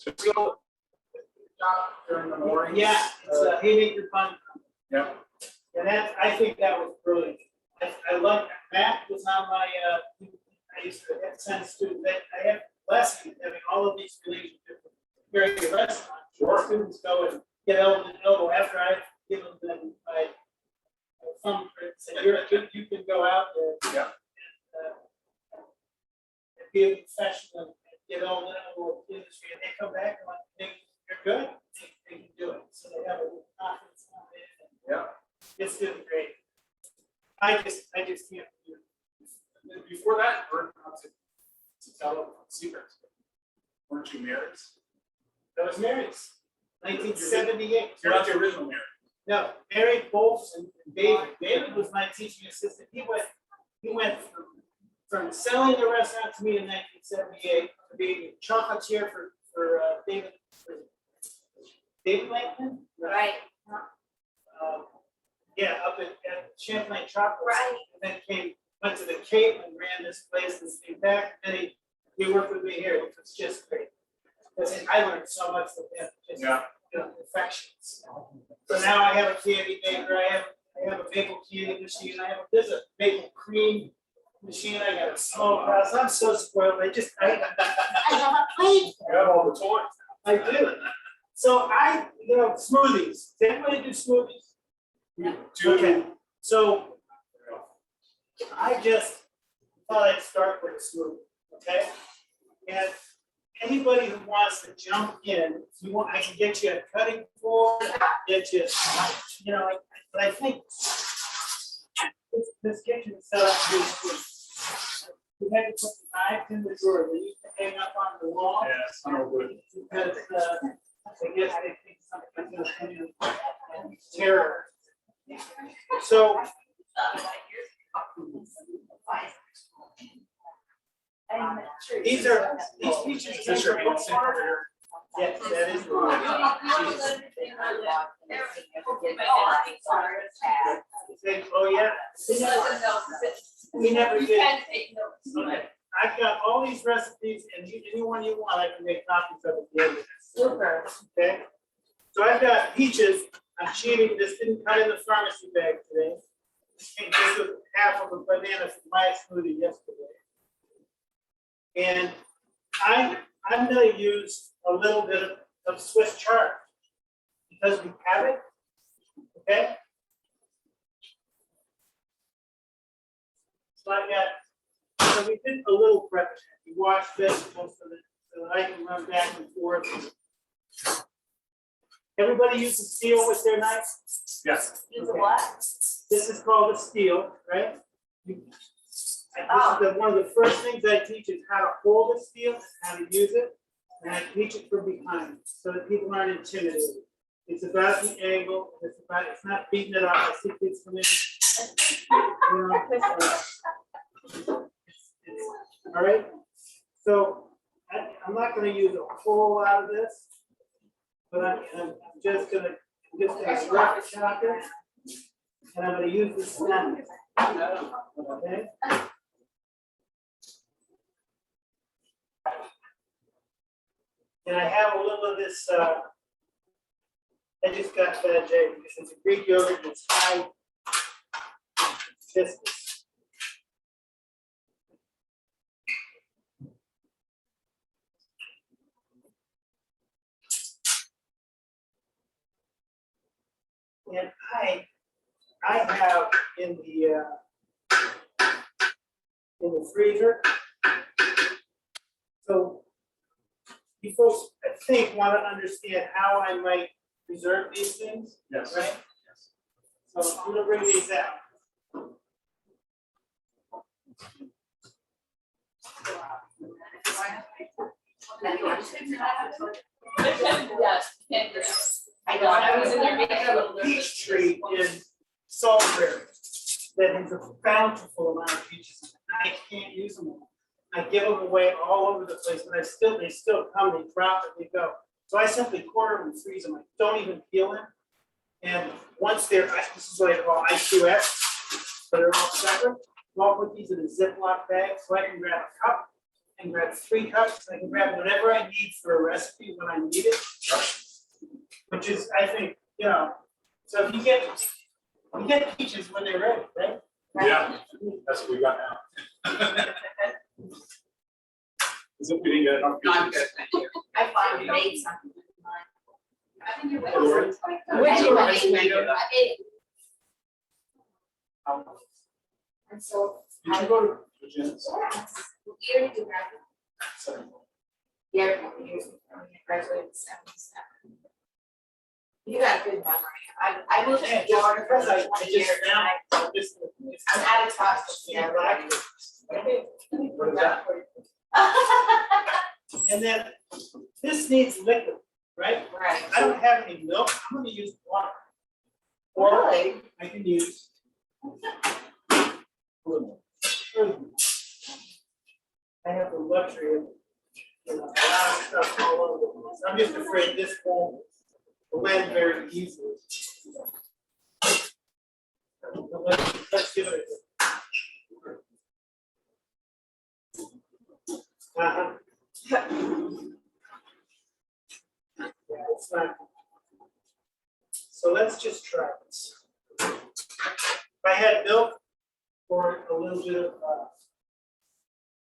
So still during the morning. Yeah, it's a haymaker fun. Yeah. And that, I think that was brilliant. I love, Matt was on my, I used to send students, I have blessing having all of these relationships with very good restaurants. Sure. Students go and get elbow to elbow after I've given them my thumbprints, and you can go out there. Yeah. And be a professional and get elbow to elbow with the industry, and they come back and like, you're good, they can do it. So they have a little confidence on it. Yeah. It's doing great. I just can't do it. Before that, we're not to tell secrets. Weren't you married? I was married, 1978. You're not the original Mary. No, Mary Bolts and David. David was my teaching assistant. He went from selling the restaurant to me in 1978 to being a chocolatier for David Langton. Right. Yeah, up at Champlain Chocolates. Right. And then went to the Cape and ran this place and came back. And he worked with me here, which was just great. Because I learned so much from him. Just, perfections. So now I have a candy maker. I have a maple candy machine. There's a maple cream machine. I got a smokehouse. I'm so spoiled. I have a plate. You have all the toys. I do. So smoothies. Does anybody do smoothies? Okay. So I just thought I'd start with a smoothie. Okay. And anybody who wants to jump in, I can get you a cutting board, get you, but I think this kitchen is set up really good. We had to put the knives in the drawer. They used to hang up on the wall. Yes, I know good. Because I guess they think something's going to come in and terror. So these peaches. Yes, that is the one. Oh yeah. We never did. Okay. I've got all these recipes, and anyone you want, I can make copies of at the end of this. Super. Okay. So I've got peaches. I'm cheating. This didn't come in the pharmacy bag today. And this was half of a banana from my smoothie yesterday. And I'm going to use a little bit of Swiss chard because we have it. Okay. So so we did a little prep. We washed vegetables so that I can run back and forth. Everybody uses steel with their knife? Yes. Use a what? This is called a steel, right? This is one of the first things I teach is how to hold a steel and how to use it. And I teach it from behind so that people aren't intimidated. It's about the angle. It's not beating it off. I see kids come in. All right. So I'm not going to use a whole lot of this, but I'm just going to rough chop it, and I'm going to use this snap. Okay. And I have a little of this. I just got veggie because it's a Greek yogurt that's high viscous. And I have in the freezer. So you folks, I think, want to understand how I might preserve these things. Yes. Right? Yes. So I'm going to bring these out. Yes. I was in there making a little Peach tree in Salisbury that has a bountiful amount of peaches. I can't use them all. I give them away all over the place, but they still come, they drop it, they go. So I simply quarter them and freeze them. I don't even peel them. And once this is what I call IQS, so they're all separate. I'll put these in a Ziploc bag so I can grab a cup can grab 3 cups, I can grab whatever I need for a recipe when I need it. Which is, I think, you know, so if you get peaches when they're ready, right? Yeah, that's what we got now. As if we didn't get enough. I'm good, thank you. I finally made something. I think you're Lord. Where'd you Nice make to meet you. And so. Did you go to the gym? Year to graduate. Yeah, a couple years ago, I graduated in 77. You got a good memory. I moved to Florida for Because I 20 just years. found And this. I'm out of touch. Yeah, right. What is that? And then this needs liquid, right? Right. I don't have any milk, I'm gonna use water. Or Really? I can use. I have the luxury of, you know, a lot of stuff all over the place. I'm just afraid this won't blend very easily. Let's give it a go. Yeah, it's not. So let's just try this. If I had milk or a little bit of,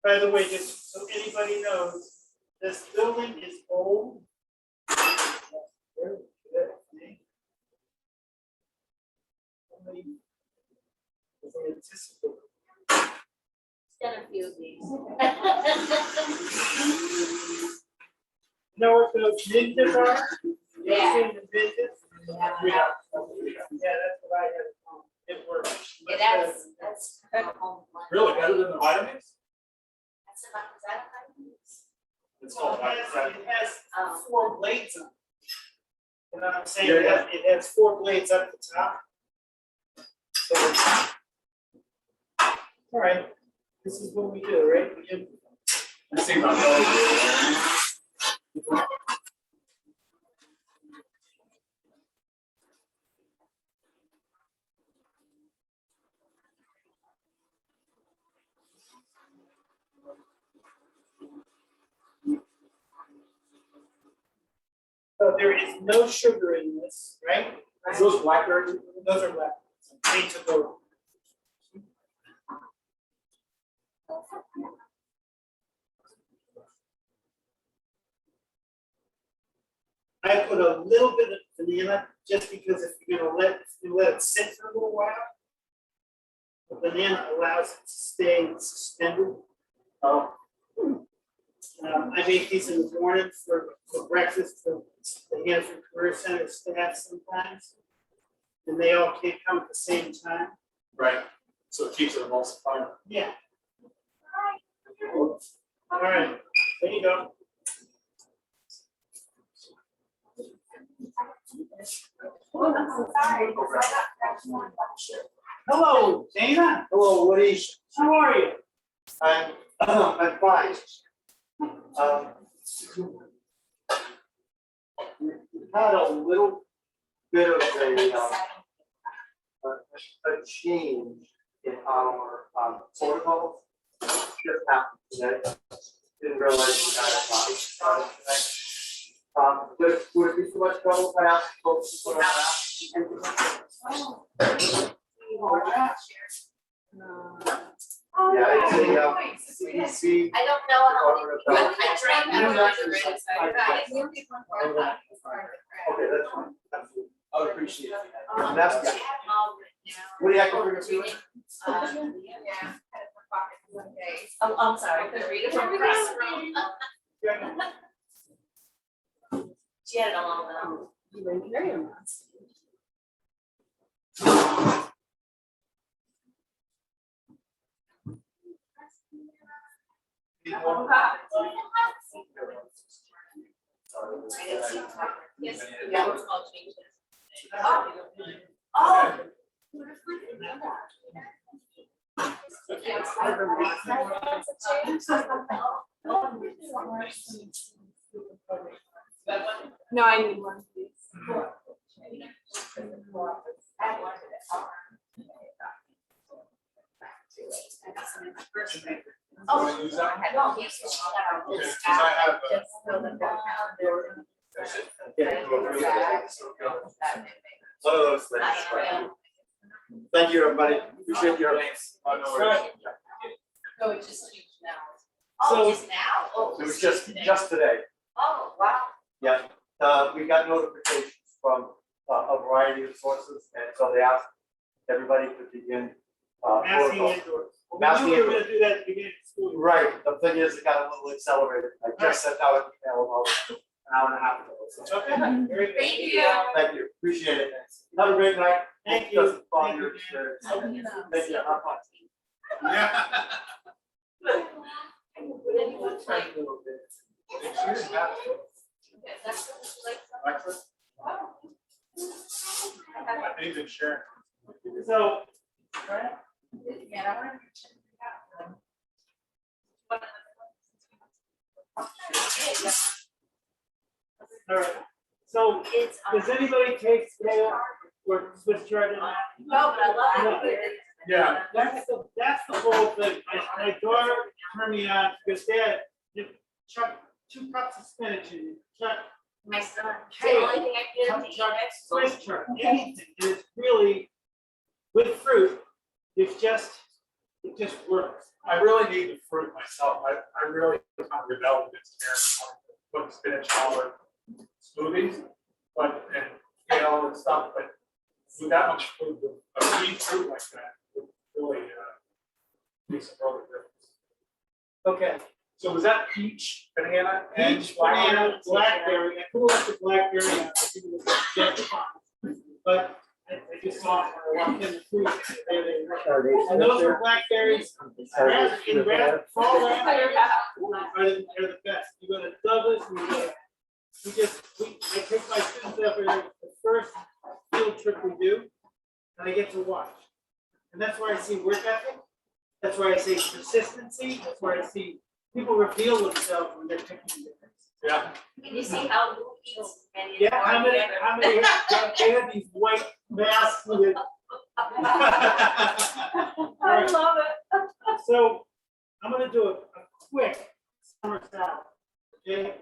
by the way, just so anybody knows, this building is old. Very good, eh? Somebody was anticipating. Done a few of these. You know what those ninjas are? Yeah. You seen the ninjas? Yeah, that's what I had. It works. Yeah, that's home. Really better than the vitamins? That's about, is that a vitamins? It's Well, called it has Oh. 4 blades on it. You know what I'm saying? Yeah, It has 4 blades up the top. So, all right, this is what we do, right? We give. Let's see about that. So there is no sugar in this, right? Is those blackberries? Those are black. Need to go. I put a little bit of vanilla just because if you're gonna let it sit for a little while, the banana allows it to stay suspended. Oh, I make these in the morning for breakfast for the Hannaford Career Center staff sometimes. And they all can't come at the same time. right. So it keeps it emulsified. Yeah. All right, there you go. Hello, Dana. Hello, Woody. How are you? I'm fine. We had a little bit of a change in our protocols. Just happened today. Didn't realize we had a would it be too much trouble if I asked folks to put on that? Yeah, it's a CDC. I don't know how. Department of Health. I drank out of the right side. Okay, that's fine. Absolutely. I would appreciate it. Um, That's I good. have them all written down. What do you have to bring us to? Yeah. Oh, I'm sorry, I could read it from across the room. She had it all down. You were very nice. Yes, yeah, we're small changes. Oh. No, I need one, please. wanna use that? I had all these. Because I have, Just so that they're calendar. One of those things. Thank you, everybody. Appreciate your. oh, no worries. So it just changed now. So- Oh, just now? Oh. It was just today. Oh, wow. Yeah, we got notifications from a variety of sources, and so they asked everybody to begin. Masking protocol. indoors. Well, Masking we knew we were indoors. gonna do that at the beginning of school. Right, the thing is, it got a little accelerated. I just sent out an email about an hour and a half ago. So, Okay, very good. Thank you. thank you, appreciate it. Have a great night. Thank you. Just follow Thank your you. experience. Thank you. Thank you. Have fun. Yeah. Anyone try? She didn't have to. That's what it's like. Alexa, Wow. I think it's Sharon. So, Yeah, I wanna check it out. all right, so It's. does anybody take scale or Swiss chard in that? No, but I love it. Yeah. That's the whole thing. My daughter turned me on because Dad, you chuck 2 cups of spinach in it, chuck My son, the only thing I get him to eat chuck next. Swiss chard, anything. And it's really, with fruit, it just works. I really need the fruit myself. I really can't rebel against parents wanting to put spinach all over smoothies, but, and kale and stuff, but with that much food, a sweet fruit like that would really, make some real difference. Okay. So was that peach, banana, and Peach, banana, blackberry, I could have left the blackberry out, I think it was just fine. But I just saw it when I walked in the fruit, there they were. And those are blackberries, fall raspberries are the best. You go to Douglas, and I take my students up there, the first field trip we do, and I get to watch. And that's where I see work ethic, that's where I see consistency, that's where I see people reveal themselves when they're picking difference. Yeah. Can you see how Lou eats and it's Yeah, how many together? they have these white masks with. I love it. So I'm gonna do a quick summer salad, okay?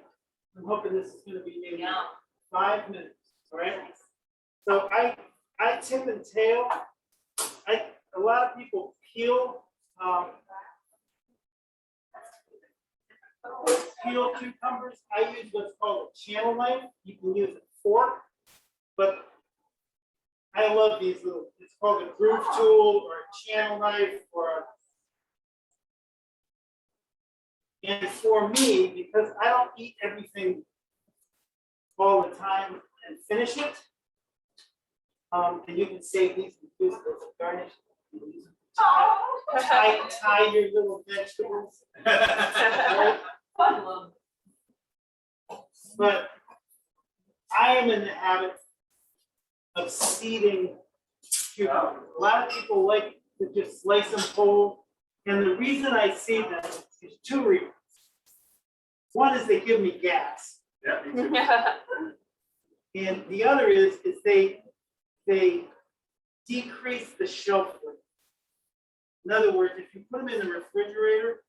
I'm hoping this is gonna be maybe Yeah. 5 minutes, all right? So I tip and tail, a lot of people peel, peel cucumbers. I use what's called a channel knife. You can use a fork, but I love these little, it's called a groove tool or a channel knife and for me, because I don't eat everything all the time and finish it. And you can save these and use them as a garnish. You can use them to tie your little vegetables. Right? I love But I am in the habit of seeding cucumbers. A lot of people like to just slice them whole. And the reason I seed them is 2 reasons. One is they give me gas. Yeah, me too. And the other is they decrease the shelf life. In other words, if you put them in the refrigerator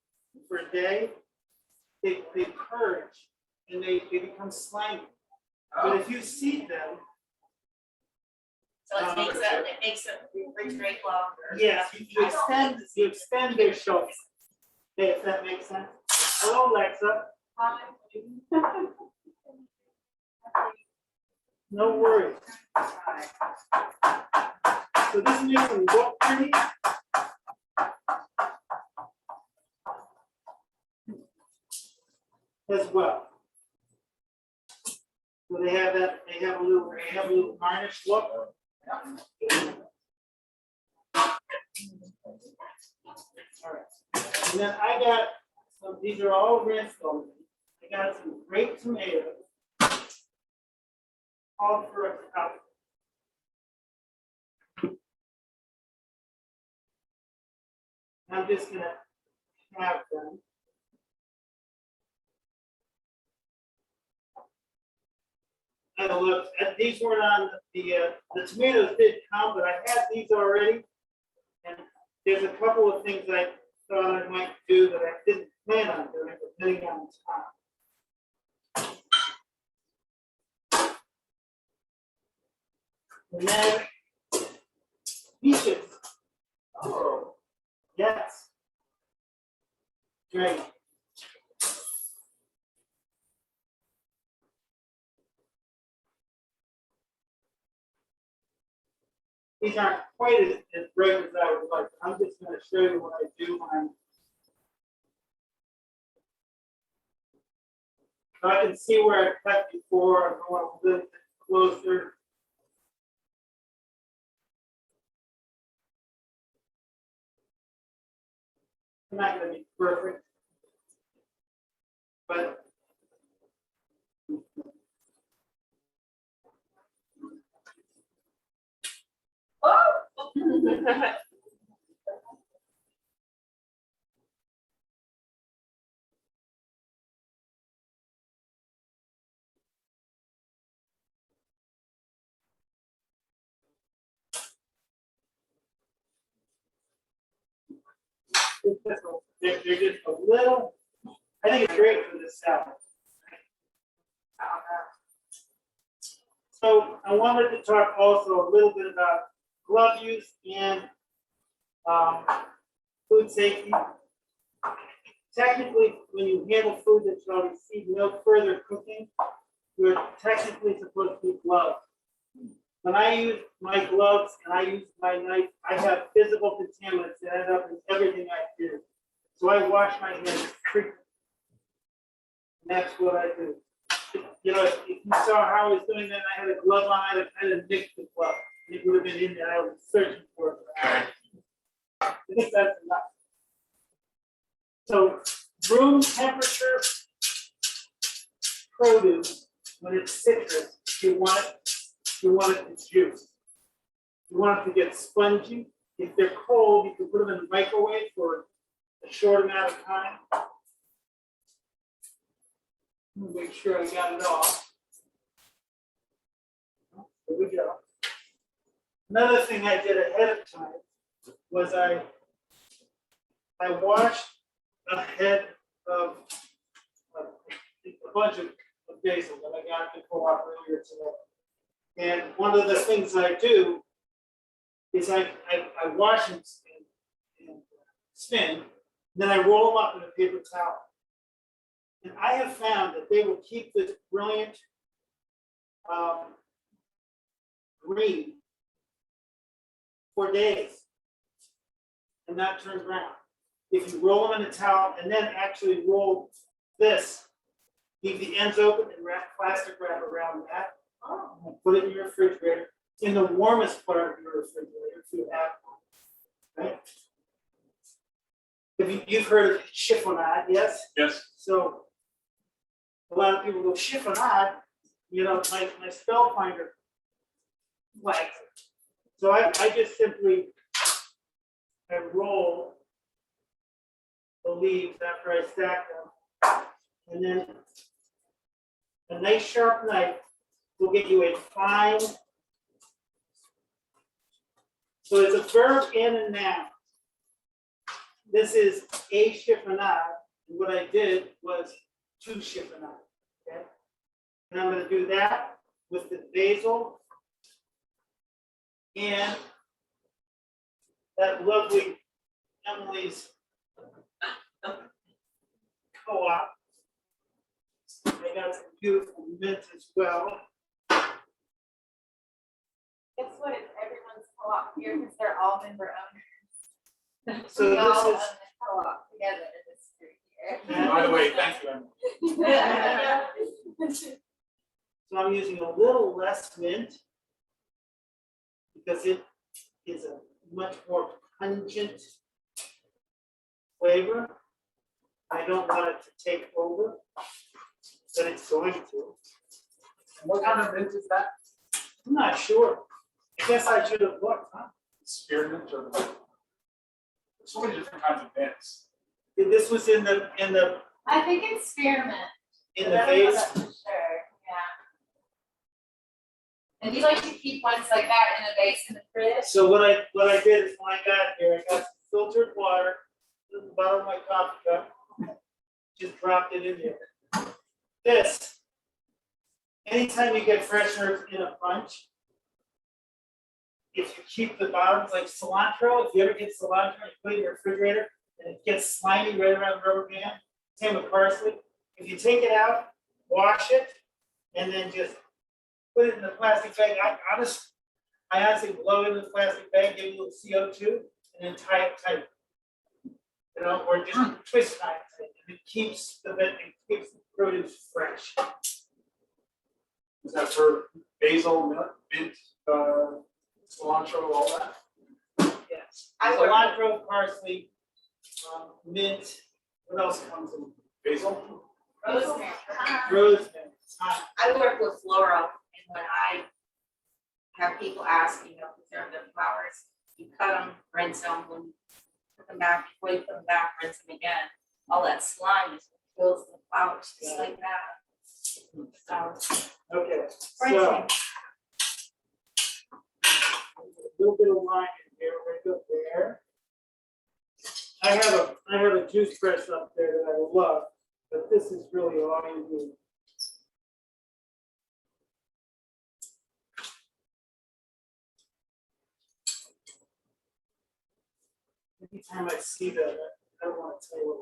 for a day, they purge and they become slimy. But if you seed them, So it makes it refrigerate longer. yes, you extend their shelf life. Okay, if that makes sense. Hello, Alexa. No worries. So this makes them look pretty. As well. So they have that, they have a little garnish look. All right. And then I got some, these are all rinsed over. I got some grape tomatoes. All for a cup. I'm just gonna have them. And look, these weren't on the tomatoes did come, but I had these already. And there's a couple of things I thought I might do that I didn't plan on doing, depending on time. And then peaches. Oh, yes. Great. These aren't quite as great as I would like. I'm just going to show you what I do when I'm. So I can see where I cut before. I'm going a little bit closer. I'm not going to be perfect, but they're just a little. I think it's great for this salad. So I wanted to talk also a little bit about glove use and food safety. Technically, when you handle food that shall receive no further cooking, you're technically supposed to use gloves. When I use my gloves and I use my knife, I have physical contaminants that end up in everything I do. So I wash my hands frequently. And that's what I do. You know, if you saw how I was doing that, I had a glove on, I had a mixed the glove. It would have been in there, I was searching for it. I think that's enough. So room temperature produce, when it's citrus, you want it to juice. You want it to get spongy. If they're cold, you can put them in the microwave for a short amount of time. Make sure I got it all. There we go. Another thing I did ahead of time was I washed a head of a bunch of basil that I got to co-op earlier today. And one of the things I do is I wash and spin, then I roll them up in a paper towel. And I have found that they will keep this brilliant green for days and not turn brown. If you roll them in a towel and then actually roll this, leave the ends open and wrap plastic wrap around that. And put it in your refrigerator, in the warmest part of your refrigerator if you have one. Right? You've heard of chiffonade, yes? Yes. So a lot of people go chiffonade, you know, my spell finder flags it. So I just simply roll the leaves after I stack them, and then a nice sharp knife will get you a fine. So it's a verb and a noun. This is a chiffonade. And what I did was to chiffonade. Okay? And I'm going to do that with the basil and that lovely Emily's co-op. I got some beautiful mint as well. Guess what? It's everyone's co-op here because they're all member owners. So We all this own is, the co-op together in this group here. By the way, thank you. so I'm using a little less mint because it is a much more pungent flavor. I don't want it to take over, but it's going to. What kind of mint is that? I'm not sure. I guess I should have looked, huh? Spearmint or? So many different kinds of mints. This was in the I think it's spearmint. vase. For sure, yeah. And you like to keep ones like that in a vase in the fridge? So what I did is when I got here, I got some filtered water the bottom of my coffee cup. Just dropped it in there. This, anytime you get fresh herbs in a bunch, if you keep the bottoms like cilantro, if you ever get cilantro, you put it in your refrigerator and it gets slimy right around the rubber band, same with parsley. If you take it out, wash it, and then just put it in the plastic bag. I honestly blow it in the plastic bag, give it a little CO2, and then tie it tight. You know, or just twist tie it tight, and it keeps the produce fresh. Is that for basil, mint, cilantro, all that? Yes. I work- Cilantro, parsley, mint, what else comes in? Basil? Rosemary. Rosemary. I work with floral, and when I have people ask, preserve their flowers, you cut them, rinse them, when you put them back, before you put them back, rinse them again. All that slime is what fills the flowers, just like that. So, Okay, rinsing. so. A little bit of lime in here, right up there. I have a juice press up there that I love, but this is really all you do. Every time I see that, I don't want to tell you what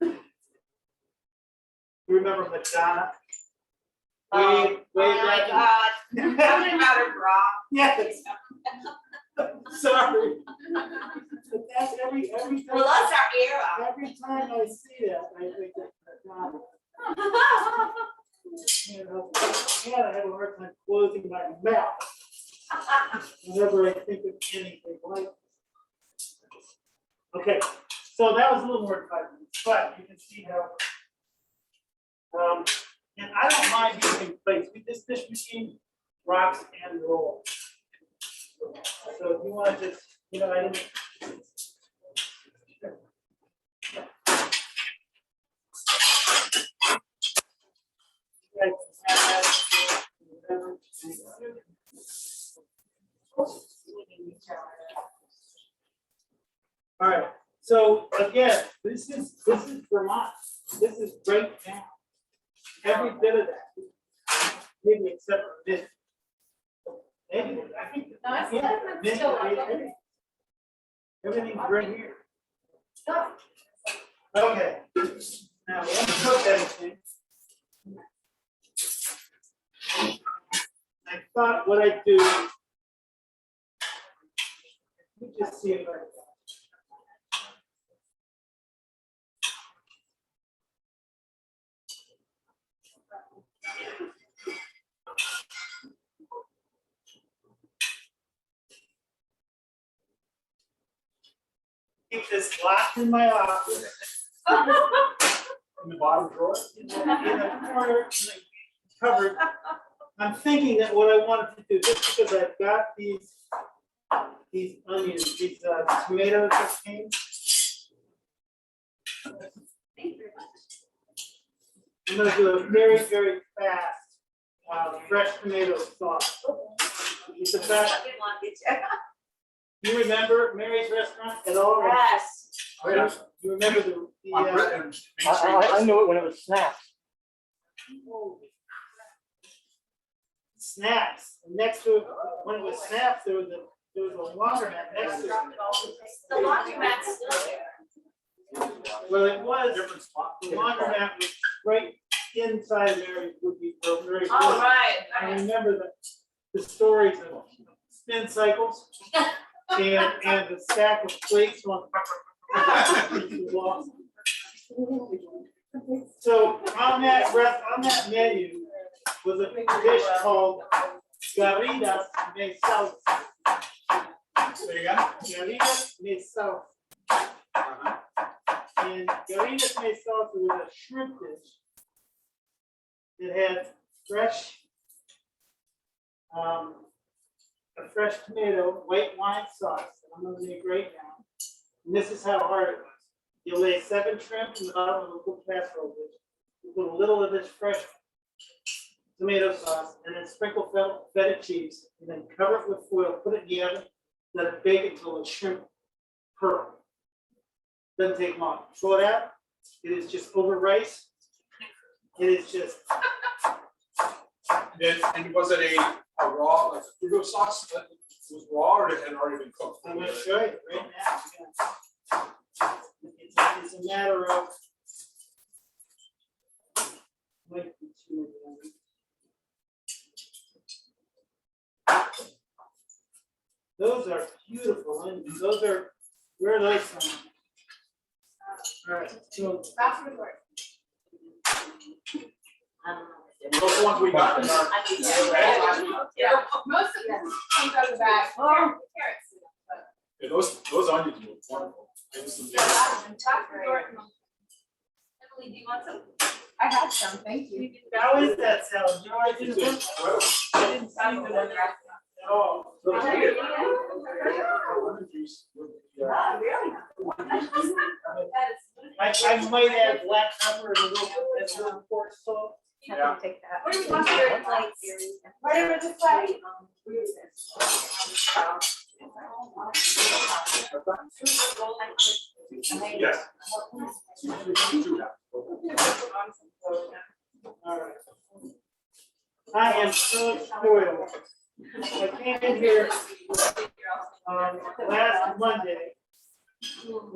I do. You remember Madonna? Oh my back in- God, talking about her bra. Yes. Sorry. But that's every time. Well, that's our era. Every time I see that, I think of Madonna. And I have a hard time closing my mouth whenever I think of anything like this. Okay, so that was a little more than 5 minutes, but you can see how. And I don't mind using plates. This dish machine rocks and rolls. So if you want to just, I didn't. All right, so again, this is Vermont. This is right down. Every bit of that, maybe except for this. Maybe, I think. No, it's yeah, not, this, still like everything. Everything's right here. Okay, now we have to cook everything. I thought what I'd do. Let me just see if I. Keep this locked in my office. In the bottom drawer? In the corner, in the cupboard. I'm thinking that what I wanted to do, just because I've got these onions, these tomatoes that came. I'm gonna do a very, very fast, fresh tomato sauce. It's a fast, you remember Mary's Restaurant at all? Yes. Oh, yeah. You remember the, On Britain, Main Street. I knew it when it was snaps. Snacks, and next to it, when it was snacks, there was a laundromat next to it. The laundromat's still there. Well, it was, Different spot. the laundromat was right inside Mary's Woody Danforth. All right. I remember the stories of spin cycles and the stack of plates on. So on that menu was a dish called Garidas de Salsa. Say again? Garidas de Salsa. And Garidas de Salsa was a shrimp dish that had fresh, a fresh tomato, white wine sauce that I'm gonna make right now. And this is how hard it was. You lay 7 shrimp in the bottom of a little casserole dish. You put a little of this fresh tomato sauce and then sprinkle feta cheese and then cover it with foil, put it in the oven, let it bake until the shrimp pearl. Doesn't take long. Throw it out. It is just over rice. It is just, And was it a raw, like a Frito sauce that was raw or it had already been cooked? I'm gonna show you right now. It's a matter of. Wait, those are beautiful, and those are, where are those from? All right, so That's what works. Those are the ones we got. Yeah, most of them comes out of the bag. Carrots. Yeah, those onions were wonderful. It was some- Emily, do you want some? I have some, thank you. how is that salad? No, I didn't. I didn't see the one there. Oh, Those are good. Lemon juice with the, I might add black pepper and a little pork salt. Yeah. Take that. What do you want your plates? Whatever this way. Yes. All right. I am so spoiled. I came in here last Monday,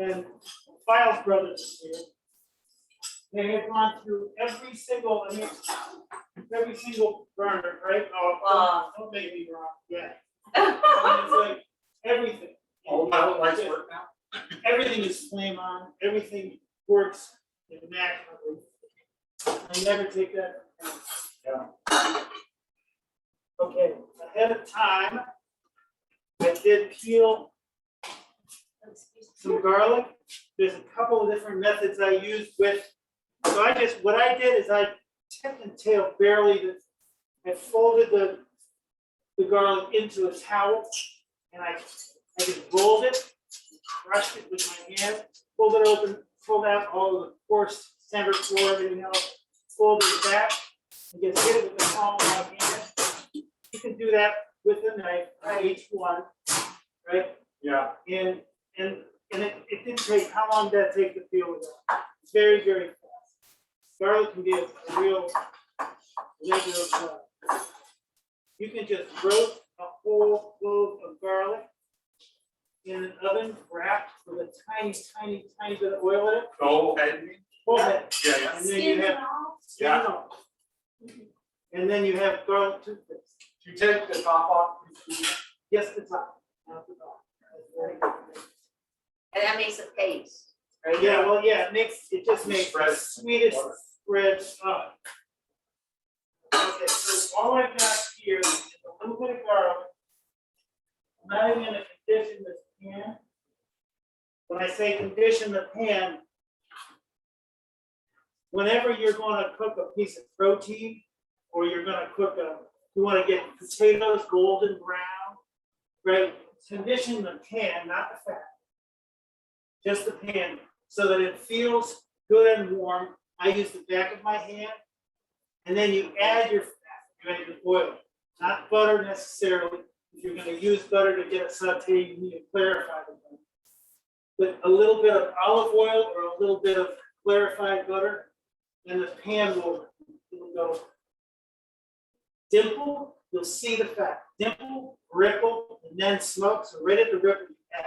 and Files Brothers was here. They had gone through every single burner, right? Oh, don't make me wrong, yeah. I mean, it's like everything. All pilot lights work now? Everything is flame on, everything works immaculately. I never take that for granted. Yeah. Okay, ahead of time, I did peel some garlic. There's a couple of different methods I used with, so what I did is I tipped and tailed barely, I folded the garlic into a towel, and I just rolled it, crushed it with my hand, pulled it open, pulled out all of the coarse center core, everything else, folded it back, and just hit it with the palm of my hand. You can do that with a knife, each one, right? Yeah. And it didn't take, how long did that take to peel it up? Very, very fast. Garlic can be a real labor of love. You can just roast a whole clove of garlic in an oven wrapped with a tiny, tiny, tiny bit of oil in it. Go ahead. Hold it. Yeah, yeah. And then you have, Yeah. and then you have garlic toothpaste. You take the top off. Just the top, not the bottom. That's very good. And that makes a paste, right? Yeah, well, yeah, it just makes the Spread. sweetest spread up. Okay, so all I've got here is a little bit of garlic. I'm not even gonna condition this pan. When I say condition the pan, whenever you're gonna cook a piece of protein, or you're gonna cook you wanna get potatoes golden brown, right? Condition the pan, not the fat. Just the pan, so that it feels good and warm. I use the back of my hand. And then you add your fat, you add your oil, not butter necessarily. If you're gonna use butter to get it sauteed, you need to clarify the butter. With a little bit of olive oil or a little bit of clarified butter, and the pan will go dimple, you'll see the fat. Dimple, ripple, and then smoke. So right at the ripple, you add.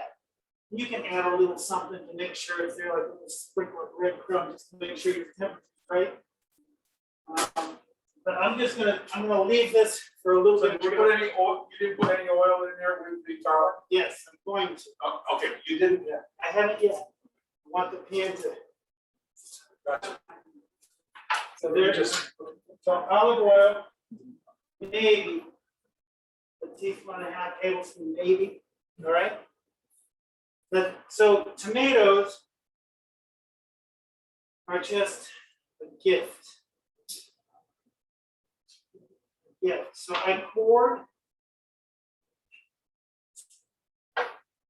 You can add a little something to make sure it's there, like a little sprinkle of breadcrumbs, just to make sure your temperature's right. But I'm gonna leave this for a little So bit. did you put any oil, you didn't put any oil in there with the garlic? Yes, I'm going to. Oh, okay, you didn't yet. I haven't yet. I want the pan to. Gotcha. So They're there, just, so olive oil, maybe a teaspoon and a half tablespoon, maybe. All right. So tomatoes are just a gift. Yeah, so I poured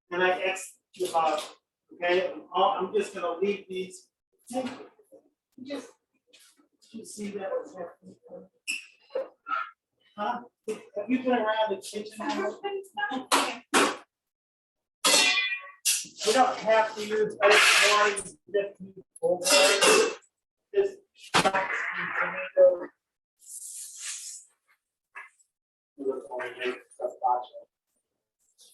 and I X the bottom. Okay, I'm just gonna leave these. Just you see that what's happening? Huh? Have you been around the kitchen? You don't have to use ice water, you just use cold water. Just shock and tomato.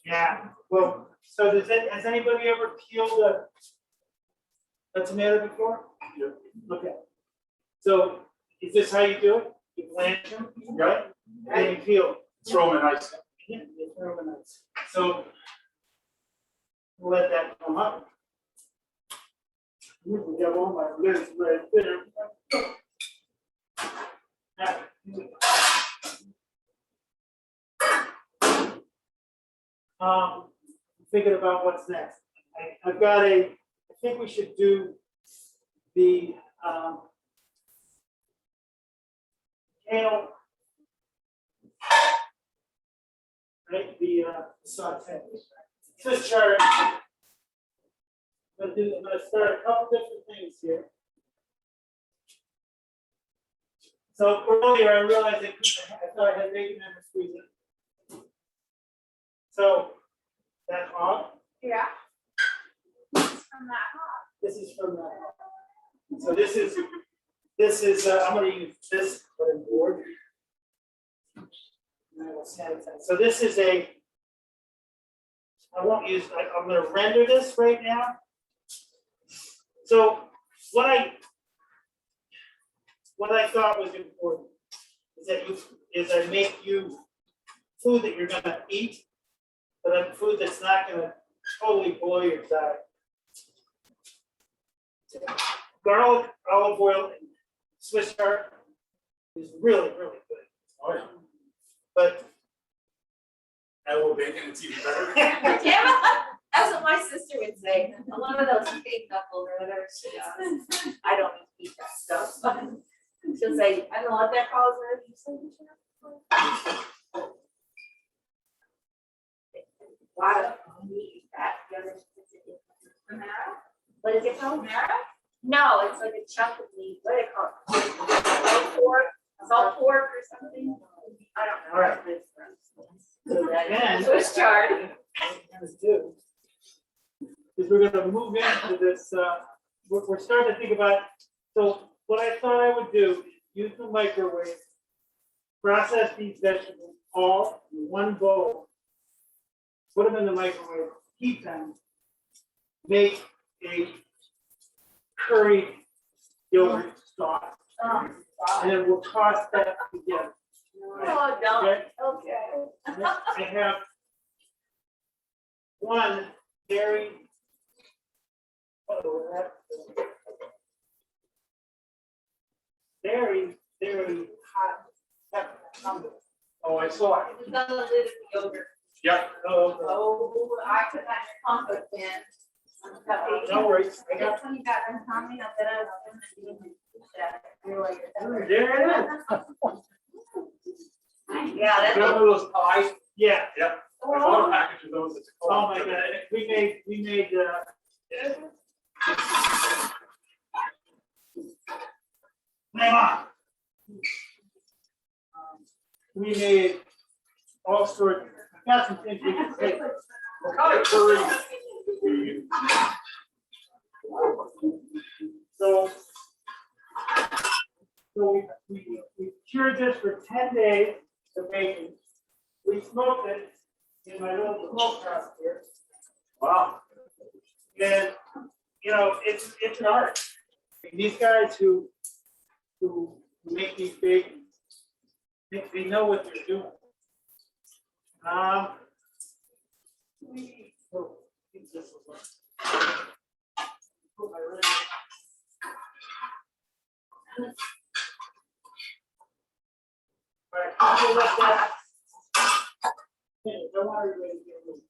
Yeah, well, so has anybody ever peeled a tomato before? Yeah. Okay. So is this how you do it? You blanch them, right? And then you peel. Throw them in ice. Yeah, you throw them in ice. So we'll let that come up. We got all my list right there. Thinking about what's next. I've got I think we should do the kale, right? The sautéed. This chart. I'm gonna start a couple different things here. So earlier I realized I thought I had bacon in the freezer. So that hog. Yeah. From that hot. This is from that hog. So this is I'm going to use this for the board. And I will sanitize. So this is I won't use. I'm going to render this right now. So what I thought was important is I make you food that you're going to eat, but food that's not going to totally blow your diet. Garlic, olive oil, and Swiss chard is really, really good. Oh, yeah. But Add a little bacon, it's even better. Yeah, that's what my sister would say. A lot of those big knuckles or whatever she does. I don't eat that stuff, but she'll say, I don't know what that calls her. You say, a lot of meat that goes into marrow. What is it called? Marrow? No, it's like a chunk of meat. What do they call it? Salt pork or something? I don't know. All right. So again, Swiss chard. is we're going to move into this. We're starting to think about. So what I thought I would do is use the microwave, process these vegetables all in one bowl, put them in the microwave, heat them, make a curry yogurt sauce, and then we'll toss that together. Oh, no. Okay? Okay. I have one very very hot pepper. Oh, I saw it. We've got a lid of the yogurt. Yep. Oh, I put that in your compost bin. No worries. I got That's when you got them coming up that I was doing it. there it is. Yeah, that's. Remember those pies? Yeah. Yep. I bought a package of those. It's Oh cold. my God. We made we made all sorts. I've got some things we can take. What kind of curry do you use? So we cured this for 10 days, the bacon. We smoked it in my little smoke house here. Wow. And, you know, it's an art. These guys who make these bacon, they know what they're doing. This will work. Put my ring. All right, I'll let that. Don't want everybody to get moved.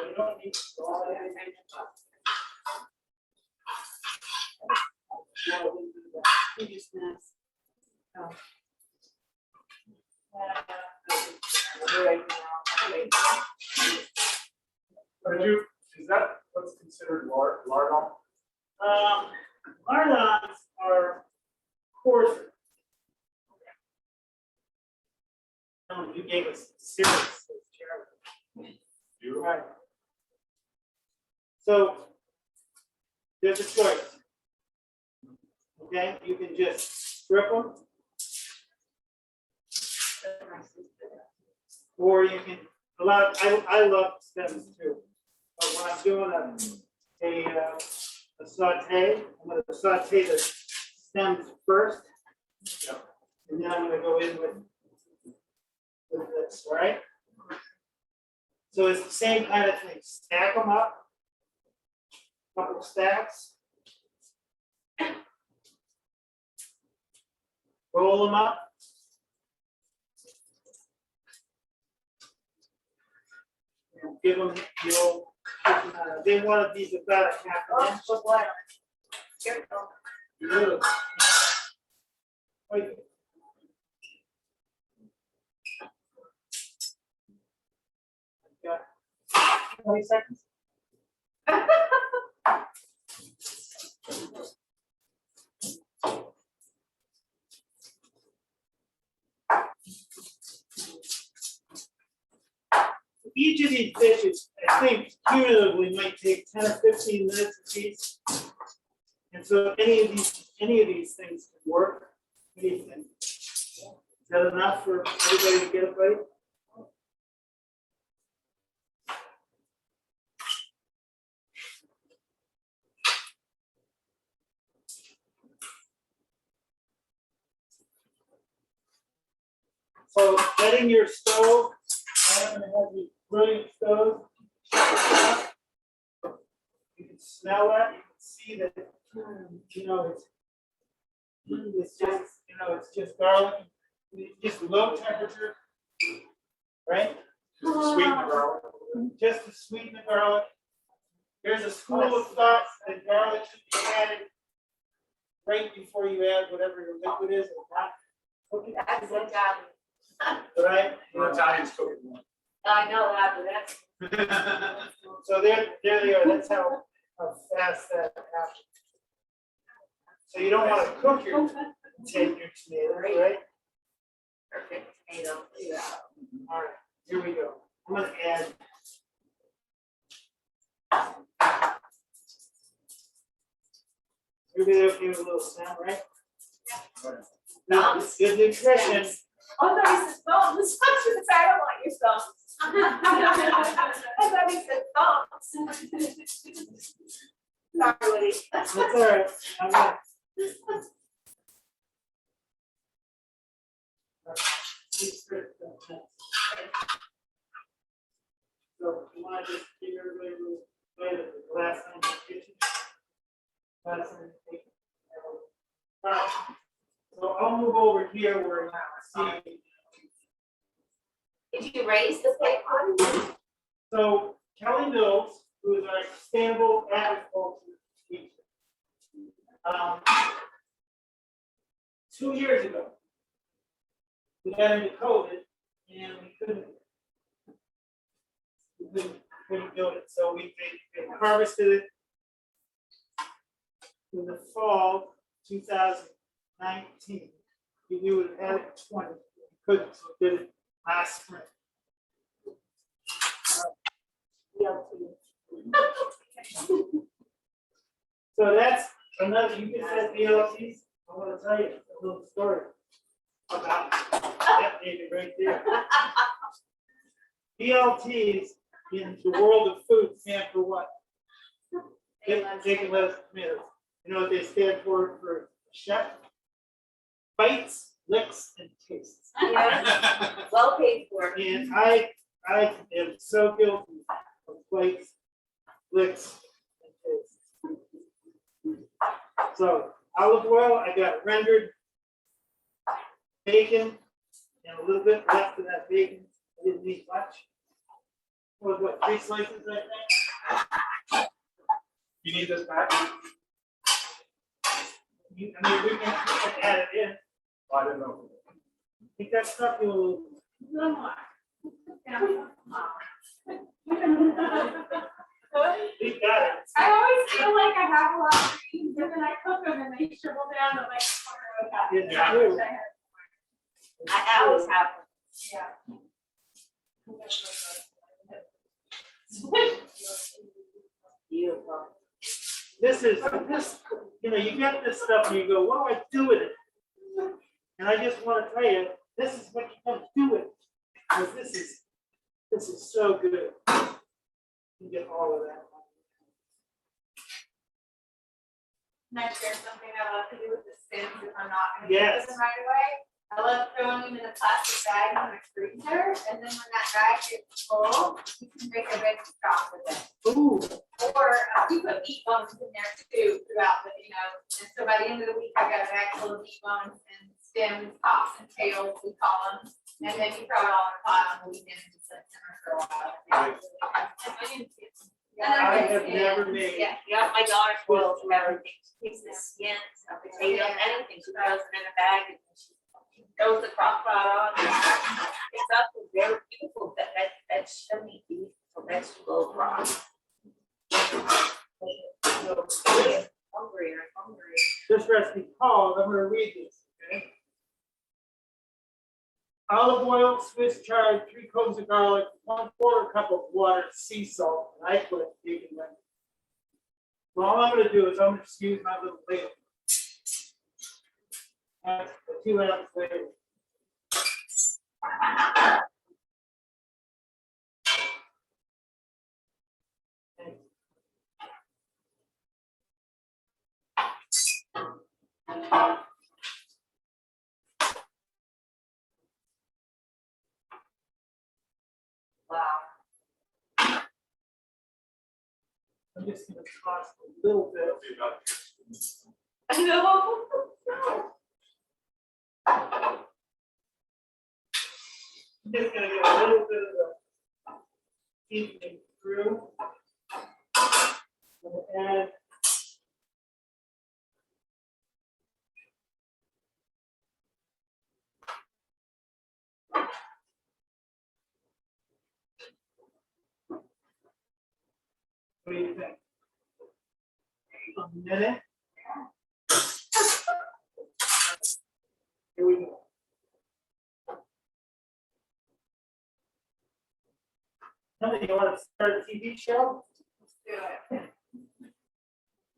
We don't need to go all that. No, we do that. We just mess. Oh. Right now. Is that what's considered lardon? Lardons are coarser. Oh, you gave us serious. You? Right. So there's a choice. Okay, you can just strip them, or you can allow. I love stems too, but when I'm doing a saute, I'm going to saute the stems first, and then I'm going to go in with this. All right. So it's the same kind of thing. Stack them up, couple of stacks. Roll them up. And give them the old, they wanted these about a half an inch. Put water. Here we go. Good. Wait. Got 20 seconds. Each of these dishes, I think, cumulatively might take 10 or 15 minutes apiece. And so any of these things can work. Anything. Is that enough for everybody to get a bite? So setting your stove, I'm gonna have these brilliant stoves. You can smell that, you can see that, you know, it's just, you know, it's just garlic, just low temperature, right? Sweeten the garlic. Just to sweeten the garlic. There's a school of thought that garlic should be added right before you add whatever your liquid is, or not. Cook it. That's Italian. Right? The Italians cook it more. I know that, but that's. So there they are. That's how fast that happens. So you don't want to cook your tomatoes, right? Perfect tomato. Yeah. All right, here we go. I'm going to add. Everybody okay with a little sound, right? Thumbs? Good nutrition. Oh, no, he said thumbs. I don't want your thumbs. I thought he said thumbs. Sorry, Woody. That's all right. I'm gonna- So you want to just give everybody a little bit of the glass in the kitchen? Glass in the kitchen. All right. So I'll move over here where you see. Did you raise the plate on? So Kelly Mills, who is our sustainable agriculture teacher, 2 years ago, we got into COVID and we couldn't do it. So we harvested it in the fall 2019. We knew it had 20. We couldn't, so we did it last spring. So that's another, you just said BLTs, I want to tell you a little story about that baby right there. BLTs in the world of food stand for what? Bacon, lettuce, tomatoes. You know what they stand for chef? Bites, licks, and tastes. Yeah, well paid for. And I am so guilty of bites, licks, and tastes. So olive oil, I got rendered bacon, and a little bit left of that bacon. I didn't eat much. What, 3 slices, I think? You need this back? I mean, we can add it in. Oh, I didn't know. I think that stuff you a little. No more. We got it. I always feel like I have a lot of greens, and then I cook them and they shrivel down to like a quarter of a cup. It's Yeah. true. I always have one. Yeah. Beautiful. This, you get this stuff and you go, what do I do with it? And I just want to tell you, this is what you got to do with it. Because this is so good. You get all of that. Can I share something I love to do with the stems if I'm not gonna Yes. use them right away? I love throwing them in a plastic bag in my freezer, and then when that bag gets full, you can make a veggie stock with it. Ooh, Or you put meat bones in there too throughout the, and so by the end of the week, I got a bag full of meat bones and stems, tops and tails, we call them. And then you throw it all in a pot on the weekend and set them for a while. I have never made. Yeah, my daughter spoils everything. She takes the skins of potato, anything, she throws it in a bag and she throws the crock pot on. It's up to very beautiful, that shouldn't be vegetable broth. Hungry. This recipe called, I'm gonna read this, okay? Olive oil, Swiss chard, 3 cloves of garlic, 1/4 cup of water, sea salt, and I put baking lemon. So all I'm gonna do is I'm gonna just use my little ladle. That's a 2-ounce ladle. Wow. I'm just gonna toss a little bit. I know. I'm just gonna get a little bit of the seasoning through. And add what do you think? A minute. Here we go. Somebody, you want to start a TV show? Let's do it.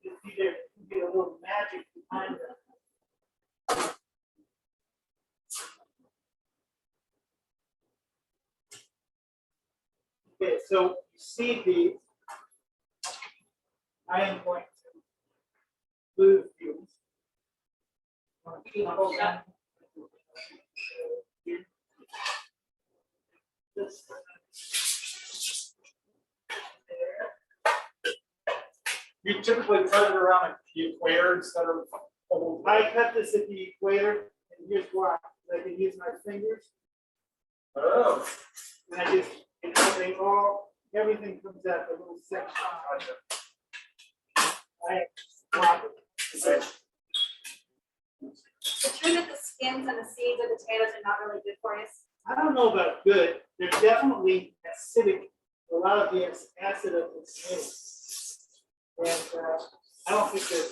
Just need to get a little magic behind it. Okay, so you see these. I am going to move these. Hold on. This. You typically cut it around the equator instead of. I cut this at the equator, and here's why. I can use my fingers, Oh. and I just, everything comes out the little section. I swap it. The true that the skins and the seeds of the potatoes are not really good for you. I don't know about good. They're definitely acidic. A lot of the acid of the skin, and I don't think the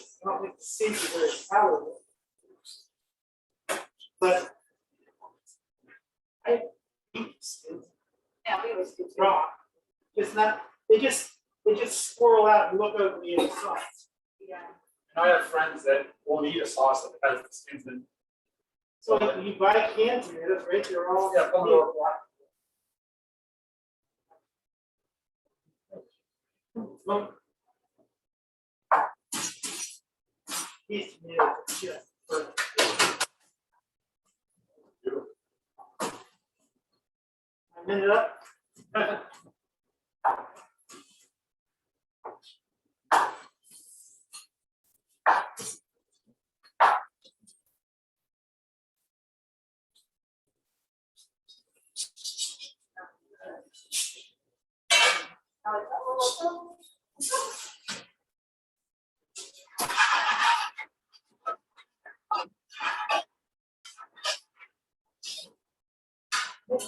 seeds are very palatable. But I eat skins Yeah, we always do. raw. Just not. They just swirl out and look ugly in the sauce. Yeah. And I have friends that won't eat a sauce that has the skins in. So you buy canned tomatoes, right? They're all. Yeah, pomodoro black. Well, these tomatoes are just perfect. A minute up.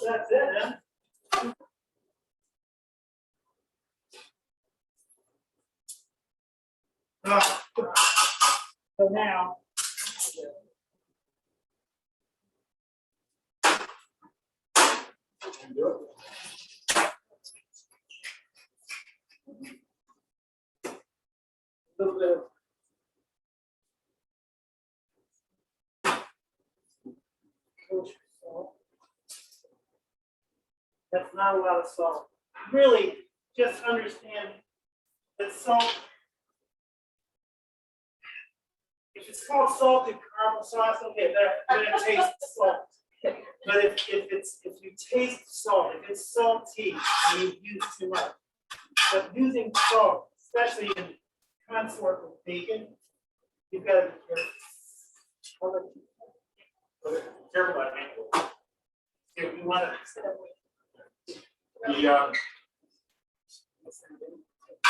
That's it, huh? So now. That's not a lot of salt. Really, just understand that salt, if it's called salted caramel sauce, okay, they're gonna taste the salt. But if you taste salt, if it's salty and you use too much, but using salt, especially in consort with bacon, you've got to be careful. Careful that angle. If you want The,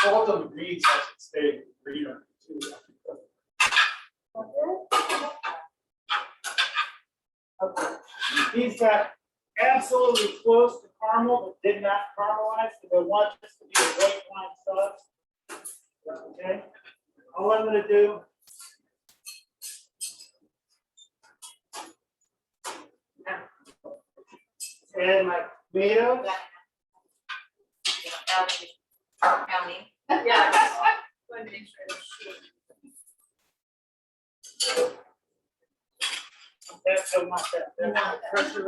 all of the greens actually stay greener too. these got absolutely close to caramel, but did not caramelize, so they want this to be a white wine sauce. Okay, all I'm gonna do. Add my tomatoes. County. Yeah. Wanted to make sure it's short. That's so much that pressure.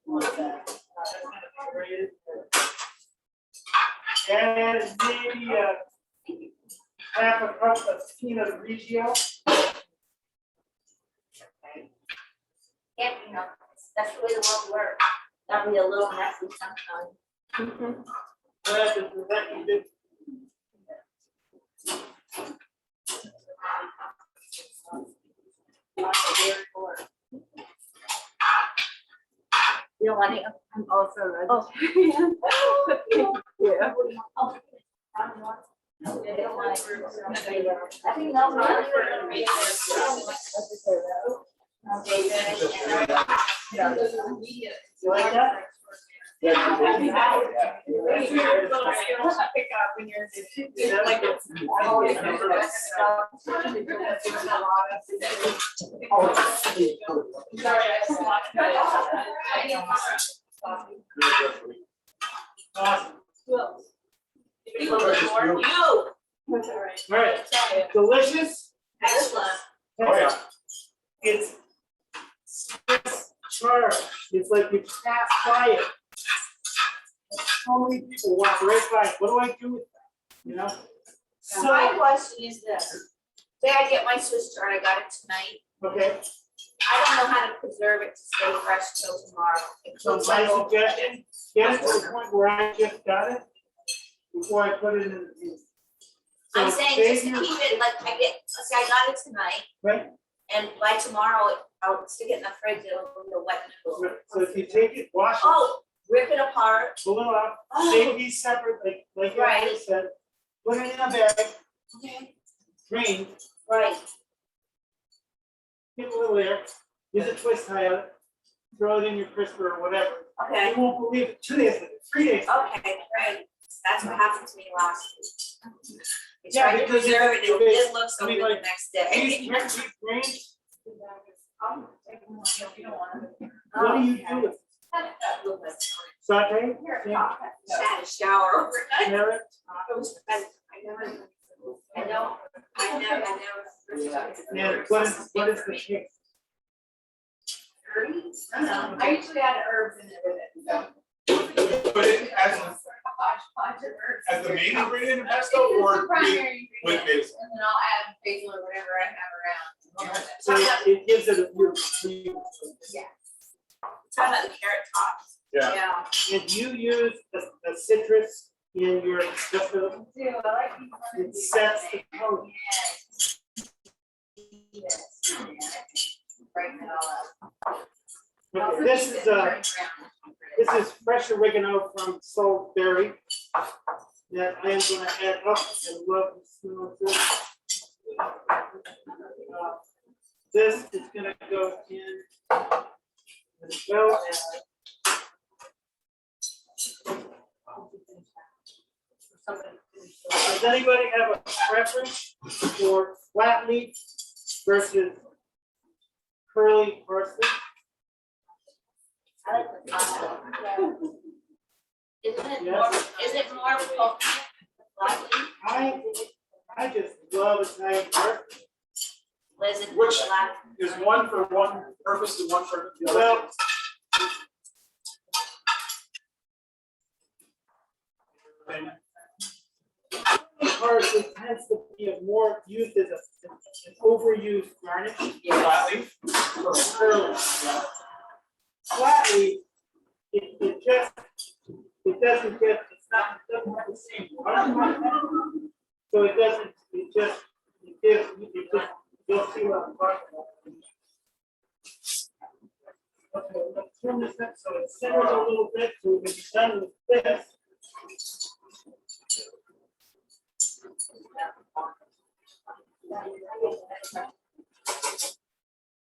Want that. That's gonna be grated. And maybe half a cup of Pinot Grigio. Yeah, you know, that's the way the world works. That'll be a little messy sometimes. That is what you do. You don't want it. I'm also ready. Oh. Yeah. They don't want it. I think no, we're gonna make You like that? Pick up when you're. Like it's. Awesome. You. All right, delicious. Excellent. Oh, yeah. It's chard. It's like you pass by it. So many people walk right by it. What do I do with that? You know? My So, question is this. Say I get my Swiss chard, I got it tonight. okay, I don't know how to preserve it to stay fresh till tomorrow. It so looks my like old suggestion, get it to the point where I just got it before I put it in the. I'm So saying save just to your- keep it, like, I get, let's say I got it tonight, Right, and by tomorrow, I'll stick it in the fridge, it'll be a wet noodle. so if you take it, wash it, Oh, rip it apart. pull it out, Oh, save these separate, like you Right. said, put it in a bag, okay, drain, right, get a little air, use a twist tie on it, throw it in your crisper or whatever. okay, You won't believe it, 2 days later, 3 days. okay, great. That's what happened to me last week. I Yeah, tried to because preserve it, it didn't look so I mean, good the like, next These day. grains, You don't want to. what do you do with it? Saute? Yeah. Had a shower. Carrot? I never. Yeah, what is the shape? I usually add herbs in it with it, so. But it, Hodgepodge of herbs. as the main ingredient in It's pesto the or primary with ingredient, basil? and then I'll add basil or whatever I have around. So it gives it a beautiful flavor. Talking about the carrot tops. Yeah. If you use the citrus in your vegetable, Do, I like these. it sets the tone. Yes. Break it all up. Okay, this is fresh oregano from Salisbury that I am gonna add up and love the smell of this. This is gonna go in as well as. Does anybody have a preference for flat leaf versus curly parsley? I like the pasta. Isn't it more, Yes. is it more potent? Likely? I just love Italian parsley. Liz, it Which black. is one for one purpose and one for the other. Well, actually tends to be a more used as an overused garnish. Flat leaf? Curly. Flat leaf, it doesn't get, it's not, it doesn't have the same water. So it doesn't, it just, it gives, it just, you'll see what I'm talking about. Okay, let's turn this up so it centers a little bit so we can be done with this.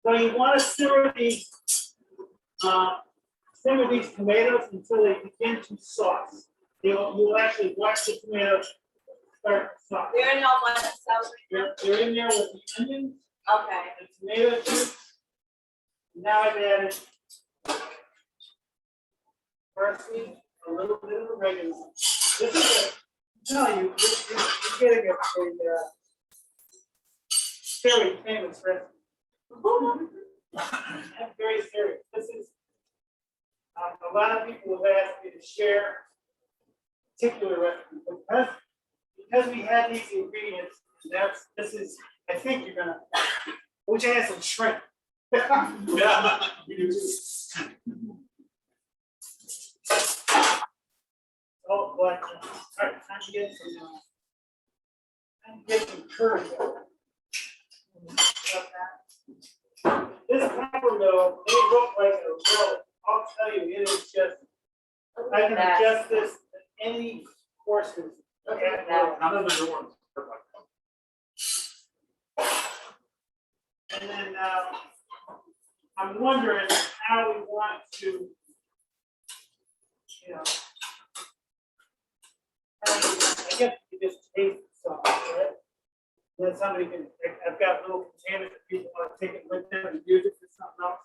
So you want to simmer these tomatoes until they begin to sauce. You'll actually watch the tomatoes start to sauce. They're in all one celery. They're in there with the onions, Okay. the tomato juice. Now I've added parsley, a little bit of oregano. This is you're getting a very famous recipe. I'm very serious. This is a lot of people have asked me to share particular recipes because we had these ingredients. This is I think you're gonna. I wish I had some shrimp. Yeah, we do too. Oh, but time to get some curry. This pepper though, they look like a roll. I'll tell you, it is just. I can adjust this at any courses. Okay. None of the ones. And then I'm wondering how we want to, I guess you just taste some, right? Then somebody can, I've got little containers that people want to take it with them and use it for something else.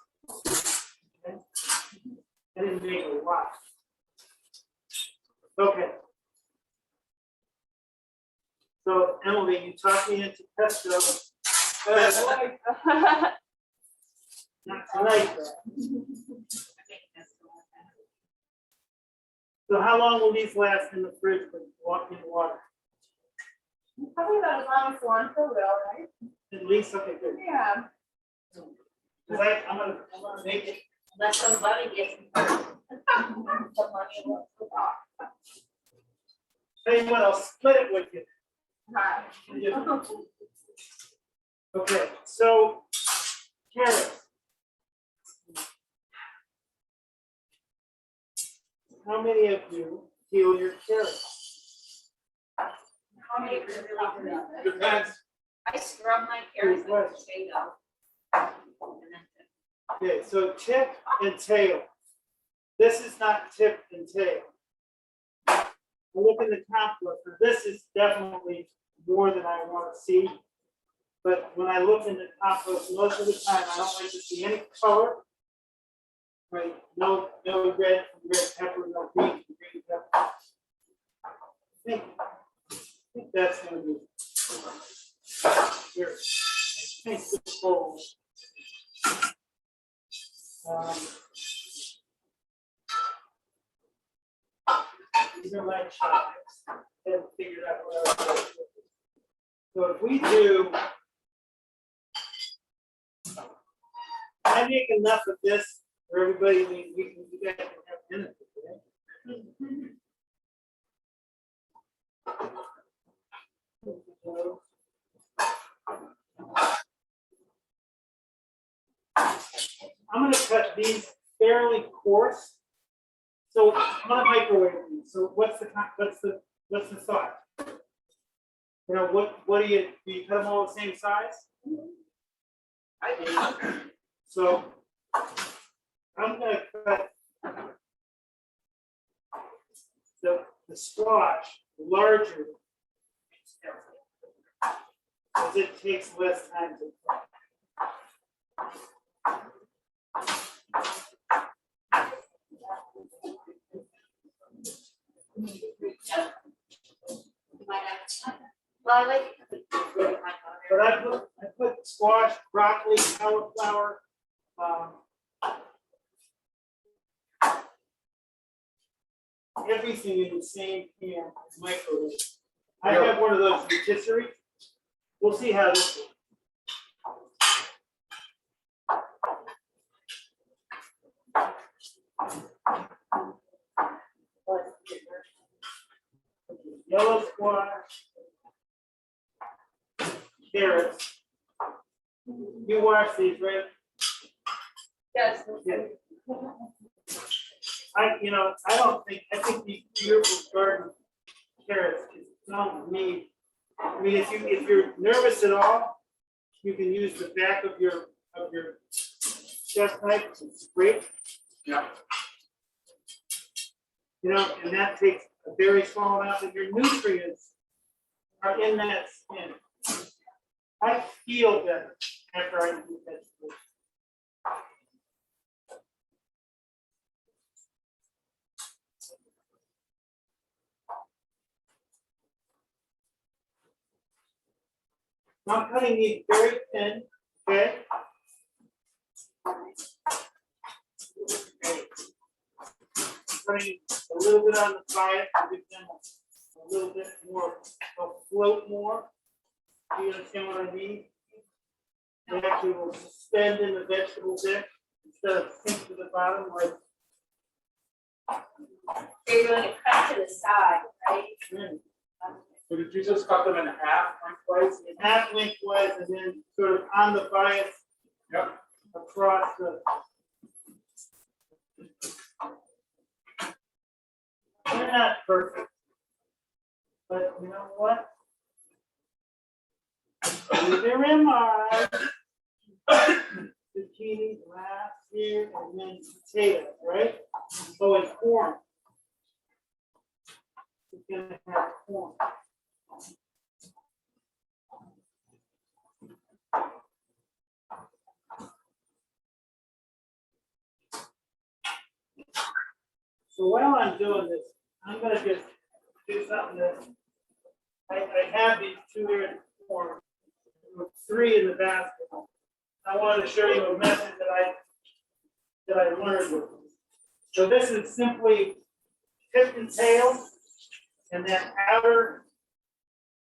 Okay. I didn't make a lot. Okay. So Emily, you talked me into pesto. Not tonight, though. So how long will these last in the fridge with walking water? Probably about as long as one for real, right? At least, okay, good. Yeah. Because I'm gonna make it. Let somebody get some. Somebody will cook off. Tell you what, I'll split it with you. Right. Okay, so carrots. How many of you peel your carrots? How many really do that? Depends. I scrub my carrots with potato. Okay, so tip and tail. This is not tip and tail. Look in the compost. This is definitely more than I want to see. But when I look in the compost, most of the time I don't like to see any color. Right? No red pepper, no green pepper. I think that's going to be here. I think this whole. These are my chocolates. I haven't figured out what I was going to do. So if we do, I make enough of this for everybody. You guys can have dinner today. I'm going to cut these fairly coarse. So I'm going to microwave these. So what's the thought? You know, what do you cut them all the same size? I do. So I'm going to cut the squash larger because it takes less time to cook. Well, I like it. But I put squash, broccoli, cauliflower, everything in the same pan, microwave. I have one of those rotisserie. We'll see how this goes. Yellow squash, carrots. You wash these, right? Yes. Yeah. I think these beautiful garden carrots is not me. I mean, if you're nervous at all, you can use the back of your chest knife to scrape. Yeah. And that takes a very small amount of your nutrients are in that skin. I feel better after I do that. I'm cutting these very thin, okay? Putting a little bit on the side to give them a little bit more, they'll float more. Do you understand what I mean? They actually will suspend in the vegetable dish instead of sink to the bottom like. You're doing it cut to the side, right? So did you just cut them in half lengthwise? Half lengthwise and then sort of on the bias. Yep. Across the. They're not perfect. But you know what? Neither am I. Zucchini last year and then potatoes, right? Oh, and corn. We're gonna have corn. So while I'm doing this, I'm gonna just do something that I have these two here in form, three in the basket. I wanted to show you a method that I learned with this. So this is simply tip and tail, and that outer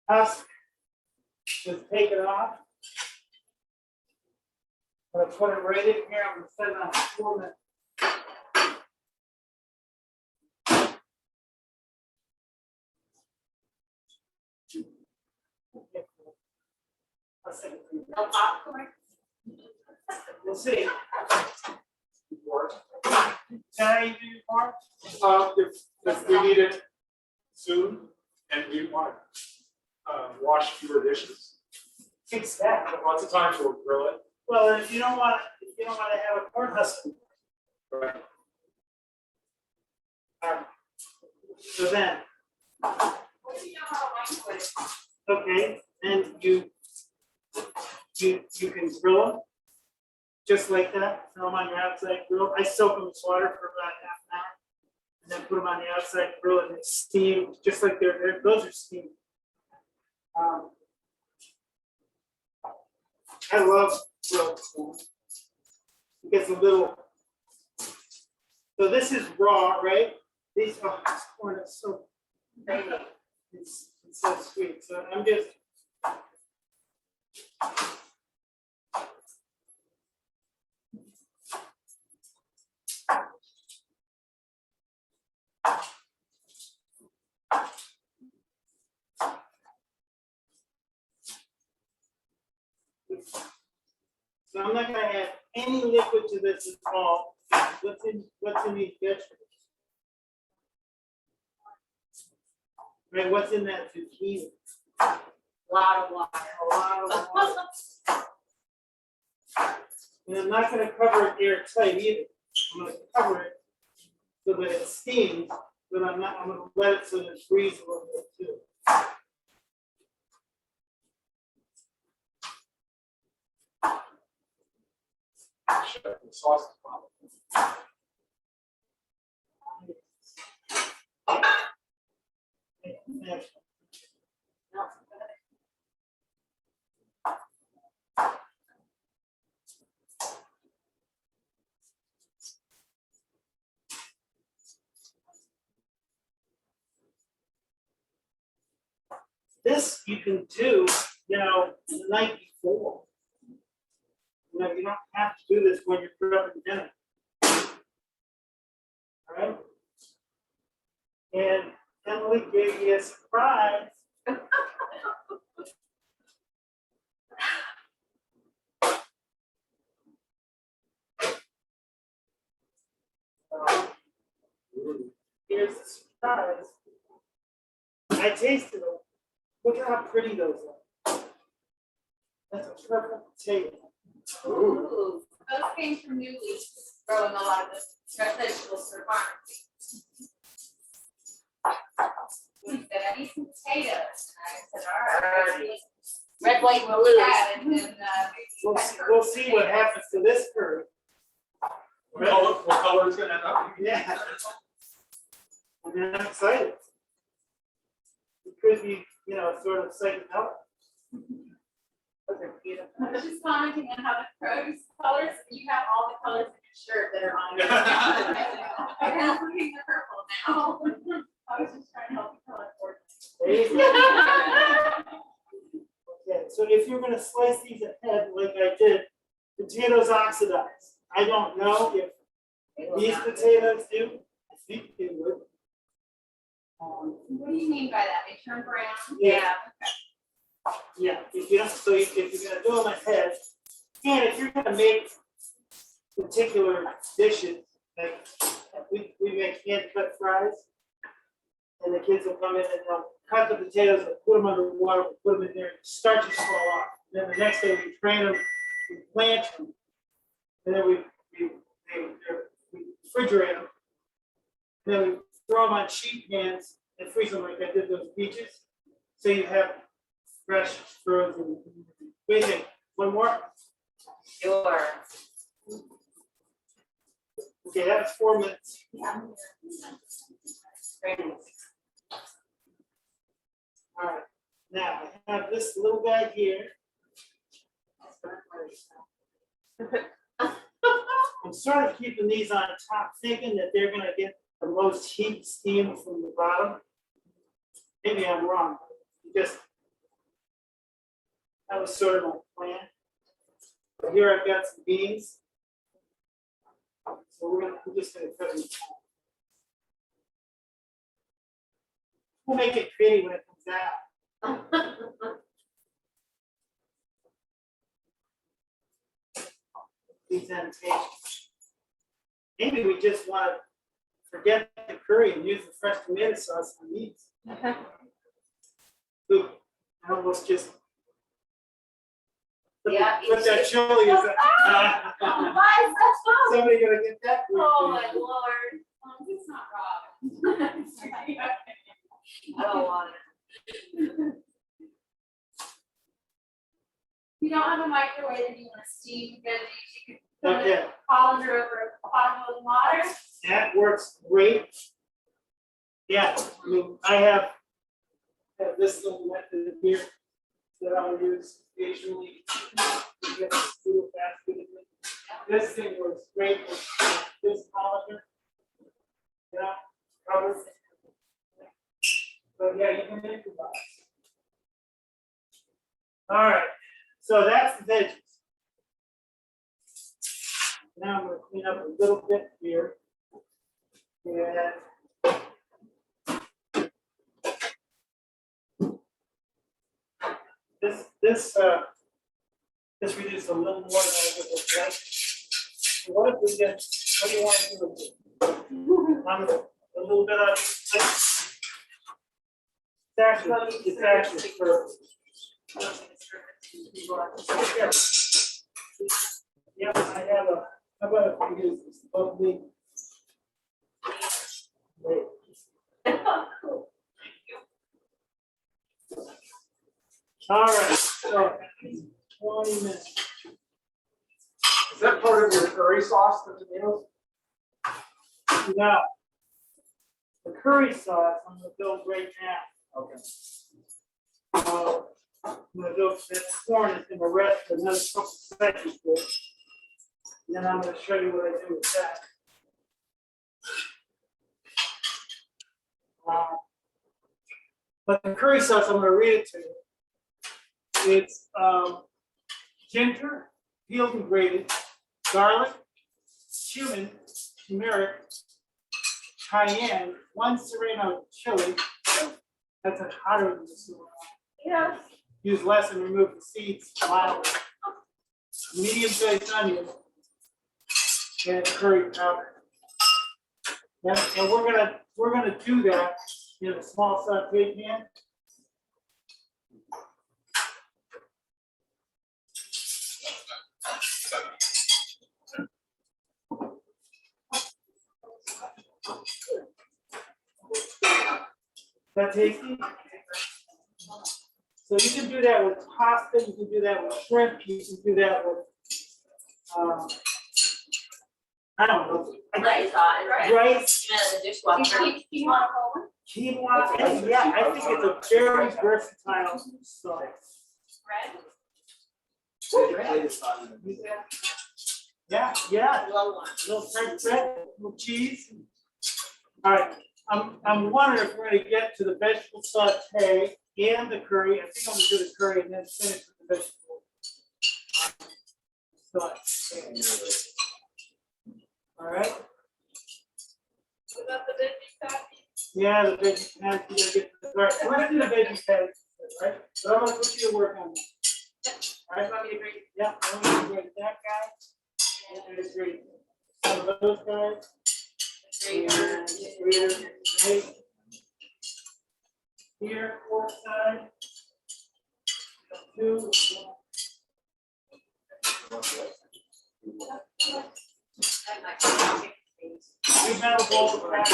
husk just take it off. I'm gonna put it right in here. I'm gonna set it on 4 minutes. No popcorn. We'll see. Can I do your part? If we need it soon, and we want to wash fewer dishes, Fix that. lots of times we'll grill it. Well, if you don't want to have a corn husk. Right. So then, What do you know how to like it? okay, and you can grill them just like that. Throw them on your outside grill. I soak them in water for about half an hour, and then put them on the outside grill and they steam just like those are steamed. I love grilled corn. It gets a little. So this is raw, right? This corn is so. It's so sweet. So I'm just. So I'm not going to add any liquid to this at all. What's in these vegetables? Right, what's in that zucchini? A lot of water. A lot of water. And I'm not going to cover it airtight either. I'm going to cover it so that it steams, but I'm going to let it so that it breathes a little bit too. The sauce is fine. this you can do, you know, the night before. You know, you don't have to do this when you're prepping dinner. All right? And Emily gave me a surprise. Here's the surprise. I tasted them. Look at how pretty those are. That's a purple potato. Ooh, those came from New Leaf, growing a lot of the vegetables for Farmacy. He said, I need some potatoes. And I said, all right. Red, white, and blue. Yeah, and then, We'll see what happens to this curry. What color is gonna end up? Yeah. I'm excited. It could be, you know, sort of psychedelic. I was just commenting on how the produce colors, you have all the colors in your shirt that are on your. I'm looking at purple now. I was just trying to help you color coordinate. Okay, so if you're gonna slice these ahead like I did, potatoes oxidize. I don't know if these potatoes do. I think they would. What do you mean by that? They turn brown? Yeah. Yeah, if you don't, so if you're gonna do them ahead, and if you're gonna make particular dishes, like we make hand cut fries, and the kids will come in and they'll cut the potatoes and put them under water, put them in there, starches fall off. Then the next day we drain them, we plant them, and then we refrigerate them. Then we throw them on sheet pans and freeze them like I did those peaches. So you have fresh, frozen. Wait a minute, one more? Sure. Okay, that's 4 minutes. All right, now I have this little guy here. I'm sort of keeping these on top, thinking that they're gonna get the most heat steam from the bottom. Maybe I'm wrong, because that was sort of my plan. But here I've got some beans. So we're just gonna cut them. We'll make it pretty when it comes out. Presentations. Maybe we just want to forget the curry and use the fresh tomato sauce on these. Ooh, I almost just put that chili. Is that, Why is that so? somebody gonna get that? Oh, my Lord. It's not Robin. I don't want it. You don't have a microwave and you want to steam veggies, you can put Okay, a colander over a pot of boiling water. that works great. Yeah, I mean, I have this little method here that I'll use occasionally. to get this food basket. This thing works great with this colander. Yeah, cover. So yeah, you can improvise. All right, so that's the veggies. Now I'm gonna clean up a little bit here. And this reduced a little more than I would have liked. So what if we get, what do you want to do with it? A little bit of this. It's actually for. Yeah, I have a, how about if we use this lovely. Wait. All right, so 20 minutes. Is that part of your curry sauce, the tomatoes? Now, the curry sauce, I'm gonna build right now. Okay. I'm gonna build that corn is gonna rest for another couple seconds. And then I'm gonna show you what I do with that. But the curry sauce, I'm gonna read it to you. It's ginger, peeled and grated, garlic, cumin, turmeric, cayenne, 1 serrano chili. That's a hotter than the serrano. Yeah. Use less and remove the seeds mildly. Medium-sized onion and curry powder. And we're gonna do that in a small sauté pan. Is that tasty? So you can do that with pasta, you can do that with shrimp, you can do that with, I don't know. Rice on it, right? Rice, You know, the dishwasher. You want a whole one? quinoa, and yeah, I think it's a very versatile sauce. Red? Yeah, Low one. little French bread, little cheese. All right, I'm wondering if we're gonna get to the vegetable saute and the curry. I think I'm gonna do the curry and then finish with the vegetable saute. All right, Was that the veggie patty? yeah, the veggie patty, you gotta get, all right, let's do the veggie patty, right? So I'm gonna put you to work on that. All right, Want me to grate? yeah, I'm gonna grade that guy. And then grade some of those guys. And here, here, fourth side. Two. We have a bowl of that.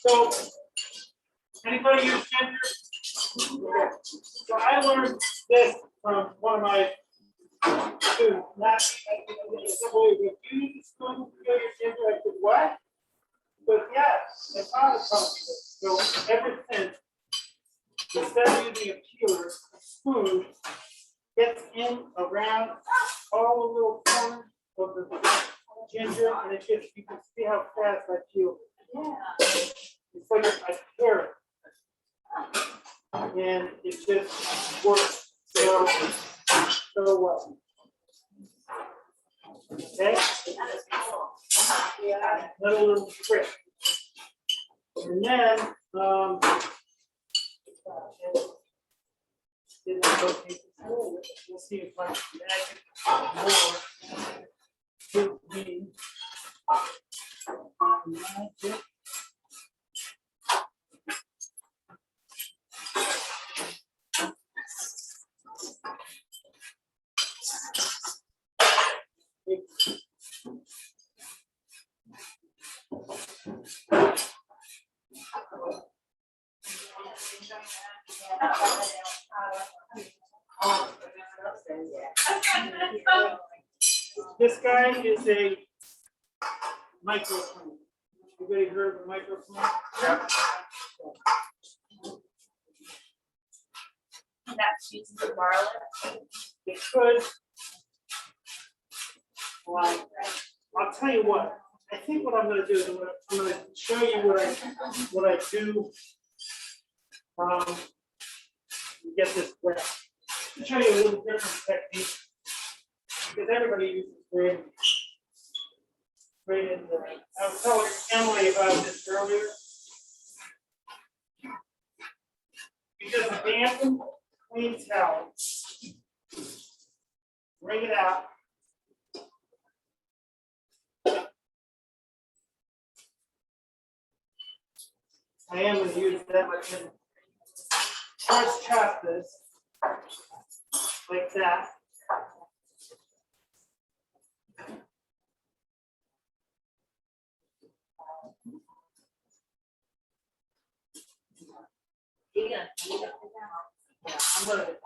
So, anybody use ginger? So I learned this from one of my students. Last week, I said, "Well, if you use a spoon to fill your ginger," I said, "What?" But yes, I found it possible. So ever since, instead of using a peeler, a spoon gets in around all the little corners of the ginger, and it just, you can see how fast I peel. Yeah. It's like a carrot. And it just works so well. Okay? Yeah, another little trick. And then, we'll see if I can add more to the magic. This guy is a microphone. Everybody heard of a microphone? Yeah. That's used to borrow it. It could. Well, I'll tell you what. I think what I'm going to do is I'm going to show you what I do. Get this wet. To show you a little different technique, because everybody uses grading. I was telling Emily about this earlier. You just dampen clean towel, bring it out. I am going to use that much in. First chop this like that.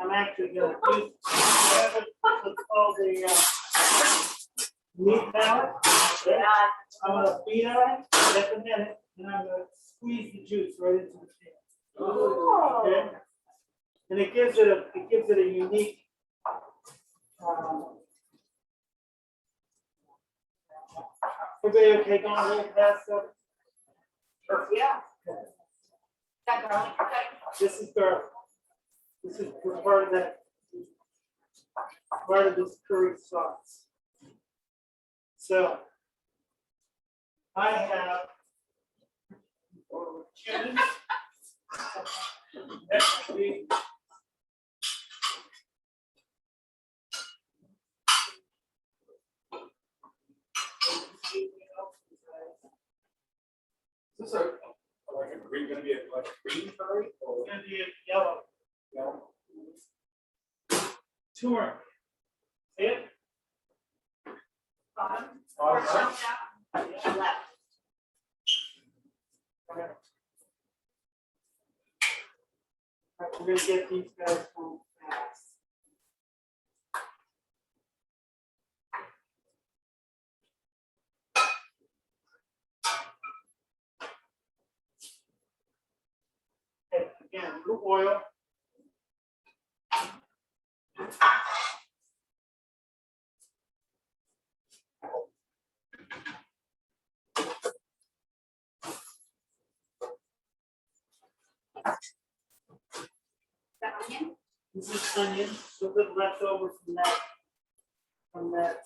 I'm actually gonna use what's called the Meat palate. Okay. I'm gonna beat on it just a minute, and I'm gonna squeeze the juice right into the pan. Okay. And it gives it a unique. Everybody okay going a little fast? Yeah. That garlic, okay. This is garlic. This is part of that. Part of this curry sauce. So I have chickens. Is this like a green, gonna be like a green curry or? It's gonna be a yellow. Yellow? Turmeric. See it? Bottom. Bottom, Or right? left. Left. Okay. All right, we're gonna get these guys home fast. Okay, again, root oil. That onion? This is onion, a little bit left over from that,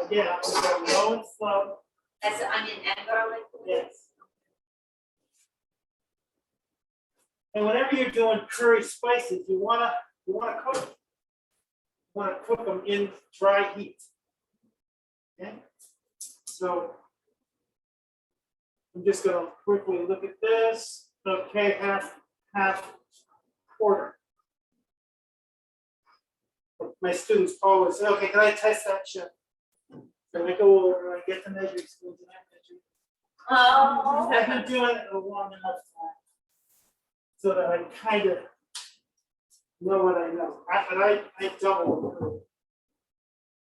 again, I'm gonna go low and slow, That's the onion and garlic? yes. And whenever you're doing curry spices, you wanna cook them in dry heat. Okay, so I'm just gonna quickly look at this, okay, half quarter. My students always say, okay, can I test that, chef? So I go over, I get the measuring spoons and I measure. Oh. I've been doing it a long enough time. So that I kind of know what I know. I double the curry.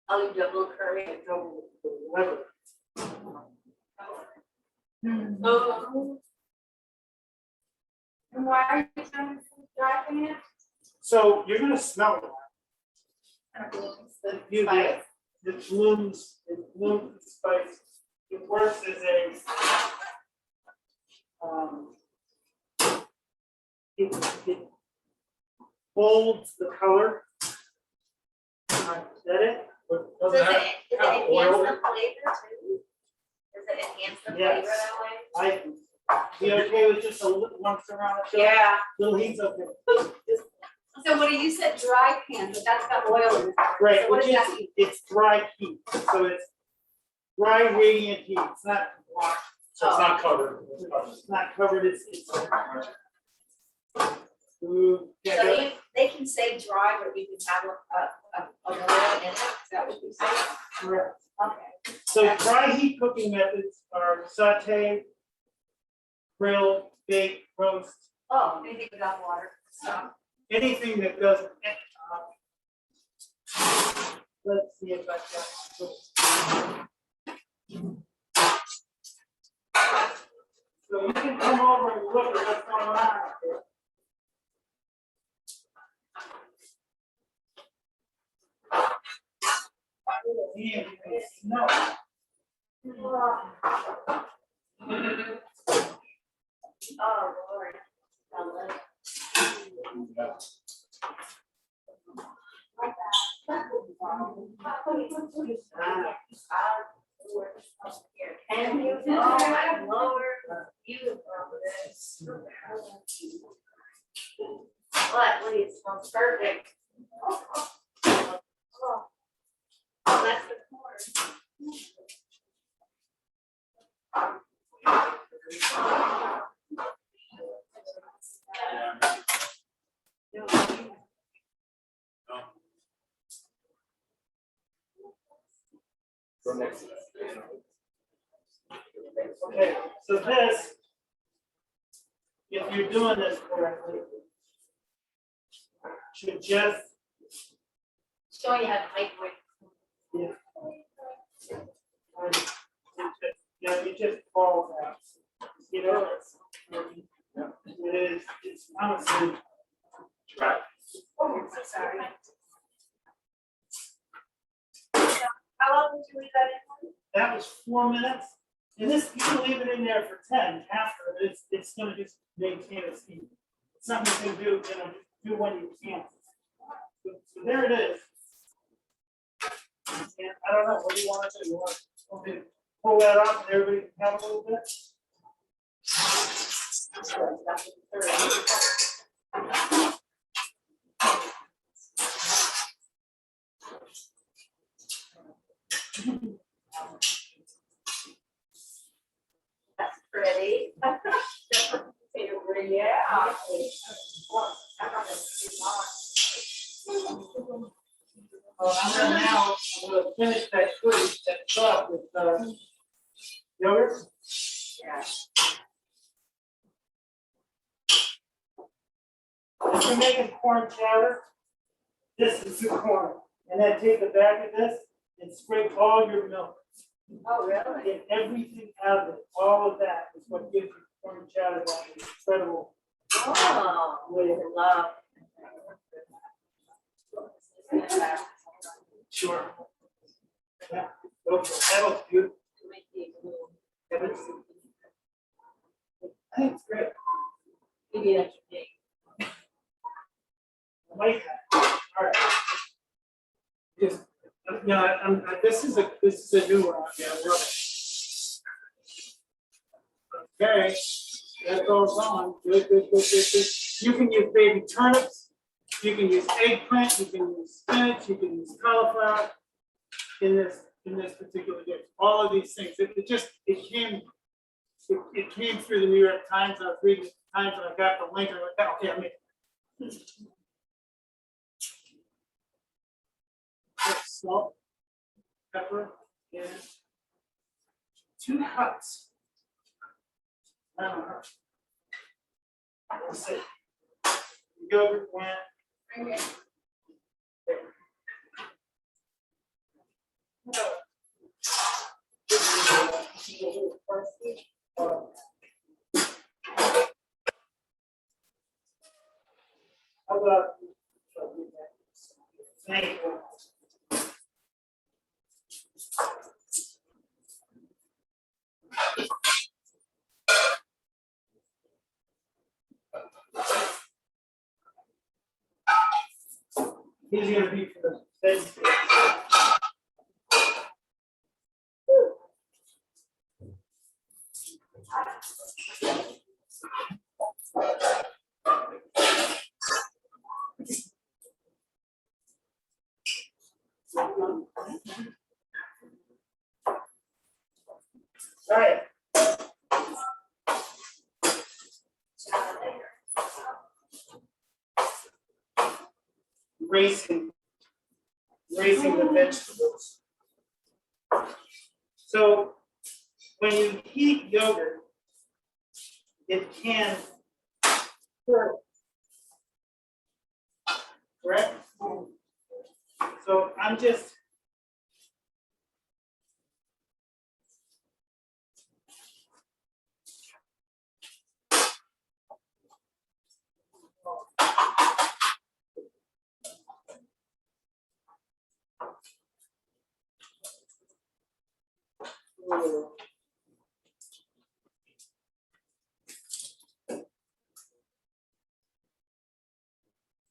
Oh, you double curry. I double the lever. Oh. And why are you trying to dry pan? So you're gonna smell it. The You spice. get it blooms the spice. It works as a it holds the color. Is that it? Does it enhance the flavor too? Does it enhance the flavor Yes. that way? Be okay with just a little once around the show? Yeah. Little heat's okay. So what you said dry pan, but that's got oil in it. Right, So what which does is, that mean? it's dry heat, so it's dry radiant heat, it's not hot, So it's not covered. it's not covered, it's. Ooh, yeah, So go- they can say dry, but you can have a oil in it, is that what you said? correct. Okay. So dry heat cooking methods are saute, grill, bake, roast, Oh, anything without water, so. anything that doesn't. Let's see if I got. So you can come over and look at what's going on out there. Yeah, no. Oh, Lord. I love it. And you know, I'm lower, beautiful this. But when it smells perfect. Oh, that's the corn. Okay, so this, if you're doing this correctly, should just, Showing you how to microwave. Yeah. It just falls out. You know, it's honestly. Right. Oh, so sorry. How long did you leave that in? That was 4 minutes. And this, you can leave it in there for 10 after, it's gonna just maintain its heat. It's something you can do, do when you can. So there it is. And I don't know, what do you want to do? You want me to pull that off and everybody can have a little bit? That's pretty. Yeah. I'm gonna finish that food, that sauce with yogurt. Yeah. If you're making corn chowder, this is the corn. And then take a bag of this and scrape all your milk. Oh, really? Get everything out of it. All of that is what gives you corn chowder. That is incredible. Oh, we love. Sure. Yeah. Okay. That looks beautiful. I think it's great. Maybe that's big. I like that. All right. Just, this is a new one. Yeah, I love it. Okay, that goes on. Good. You can use baby turnips. You can use eggplant. You can use spinach. You can use cauliflower in this particular dish. All of these things. It came through the New York Times. I was reading the Times and I got the link and I went, okay, I'm in. Salt, pepper, and 2 cups. I don't know. Let's see. Yogurt went. Okay. How about? Thank you. He's gonna be for the bed. All right. Raising the vegetables. So when you heat yogurt, it can curdle. Correct? So I'm just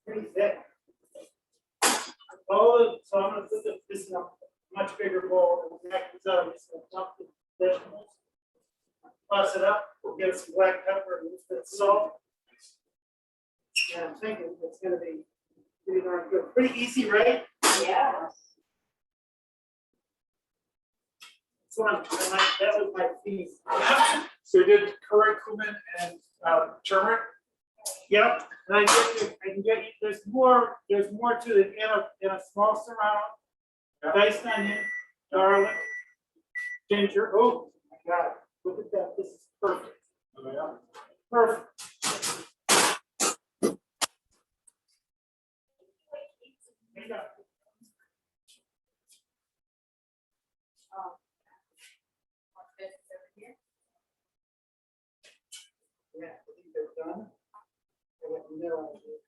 pretty thick. So I'm gonna put this in a much bigger bowl and back this up. So dump the vegetables, toss it up, give it some black pepper and a little bit of salt. And I'm thinking it's gonna be pretty darn good. Pretty easy, right? Yeah. So that was my piece. So you did curcumin and turmeric? Yep, and I can get you, there's more to it in a small serrano, diced onion, garlic, ginger. Oh my God, look at that, this is perfect. Oh, yeah. Perfect. done. I got no idea.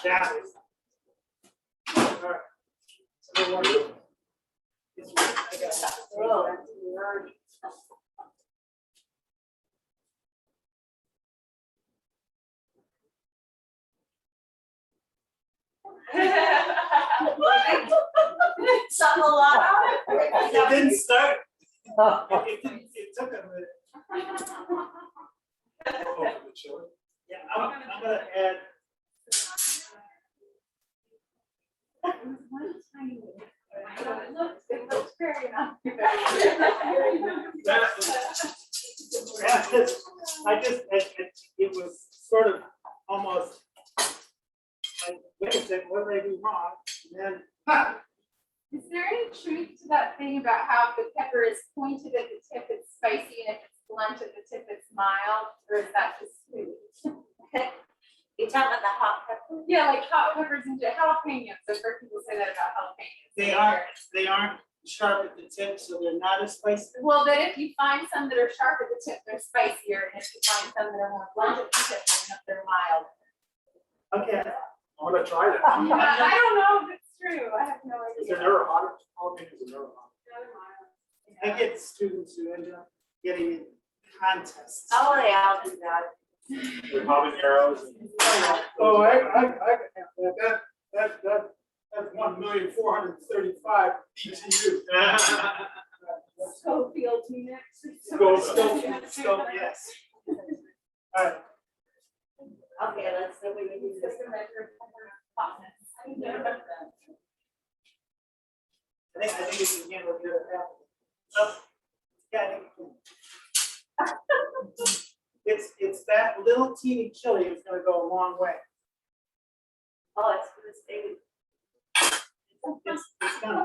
That is. All right. So what? I got it. Something a lot on it. It didn't start. It took a minute. Oh, for the chili. Yeah, I'm gonna add. It looks very nice. It was sort of almost like, wait a second, what did I do wrong? And then, ha, Is there any truth to that thing about how if the pepper is pointed at the tip, it's spicy, and if it's blunt at the tip, it's mild, or is that just food? You talking about the hot pepper? Yeah, like hot peppers and jalapenos. I've heard people say that about jalapenos. they aren't sharp at the tip, so they're not as spicy. Well, that if you find some that are sharp at the tip, they're spicier, and if you find some that are more blunt at the tip, they're mild. Okay. I'm gonna try that. I don't know if it's true. I have no Is idea. it never hot? Jalapenos are never hot. I get students who end up getting in contests. Oh, they all do that. With habaneros and. Oh, I can have that. That's 1,435,000 BTU. Schofield next. Scope, yes. All right. Okay, let's see what we can do. Just a measure of hotness. I think you can handle the other half. Oh, yeah, I think you can. It's that little teeny chili is gonna go a long way. Oh, it's for the state. It's gonna.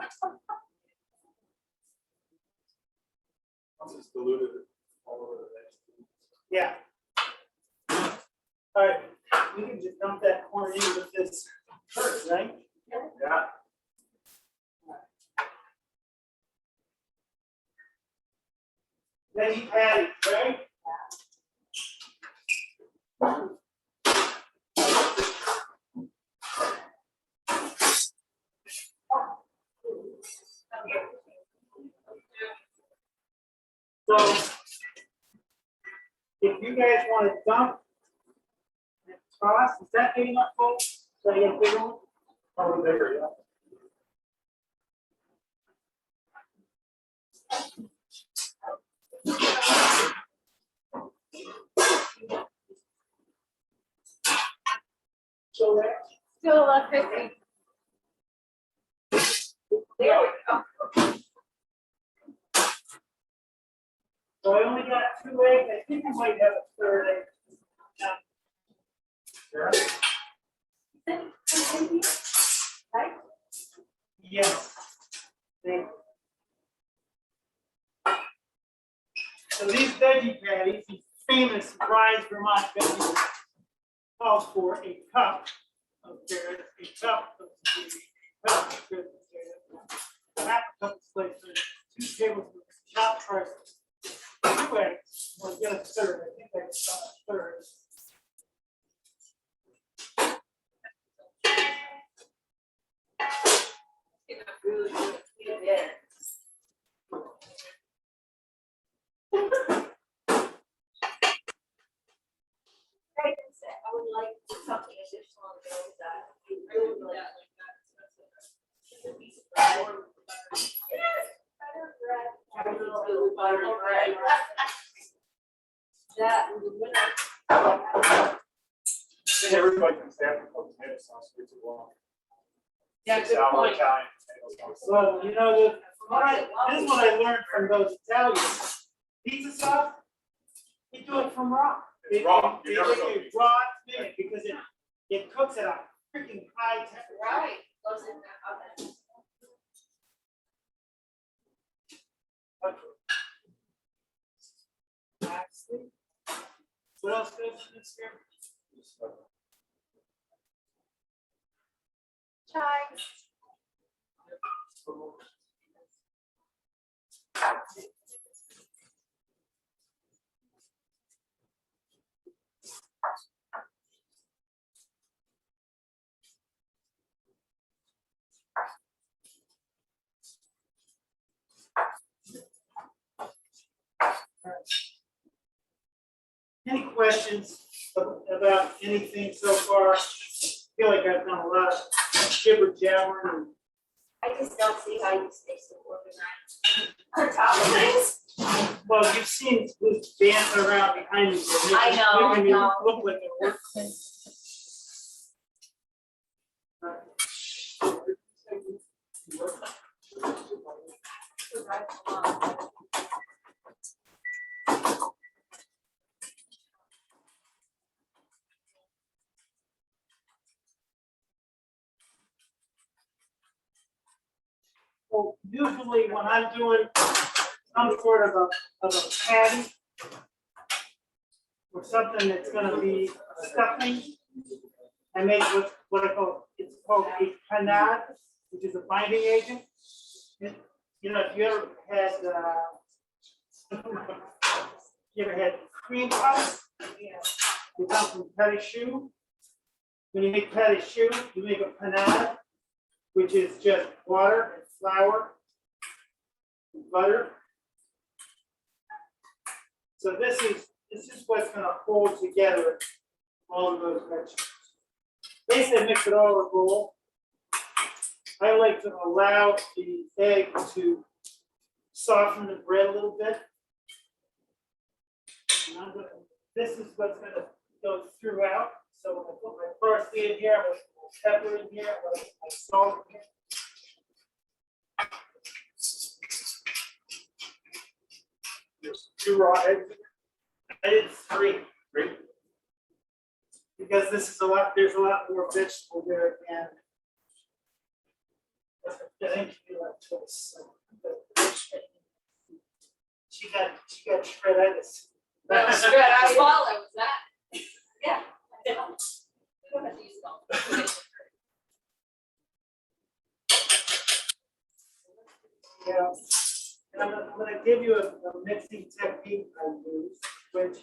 Once it's diluted all over the place. Yeah. All right, we can just dump that corn in with this first, right? Yeah. Veggie patty, right? So, if you guys want to dump and toss, is that big enough, folks? So I get a bigger one? Probably bigger, yeah. So that, Still 50. There we go. so I only got 2 eggs. I think I might have a third egg. Right? Yes. Thank you. So these veggie patties, these famous Rise Vermont veggies, calls for a cup of carrots, a cup of zucchini, a cup of potatoes, half a cup of sliced, 2 tablespoons of chopped parsley, 2 eggs. We'll get a third. I think I saw a third. I would like something additional to go with that. I would really like that. I think everybody can stand for tomato sauce for too long. Yeah, good Sour point. Italian tomato sauce. Well, you know, this is what I learned from those Italians. Pizza sauce, you do it from raw. It's raw. You never go. It's raw tomato because it cooks at a freaking high temperature. Right, goes in the oven. What else else goes in this here? Chai. Any questions about anything so far? I feel like I've done a lot of jibber jabbering. I just don't see how you stay so organized. On top of this. Well, you've seen who's dancing around behind you. I know, Making you I know. look like a work. Well, usually when I'm doing some sort of a patty or something that's gonna be stuffing, I make what I call, it's called a panade, which is a binding agent. You know, if you ever had, you ever had cream puffs? They come from pâte choux. When you make pâte choux, you make a panade, which is just water and flour and butter. So this is what's gonna hold together all of those vegetables. Basically, mix it all in a bowl. I like to allow the egg to soften the bread a little bit. And this is what's gonna go throughout. So when I put my parsley in here, I put my pepper in here, I put my salt in here. There's 2 raw eggs. I did 3. Great. Because this is there's a lot more vegetable there and I think you like toast. She got shredditis. That's good. I swallow, was that? Yeah. Yeah. And I'm gonna give you a mixing technique I use, which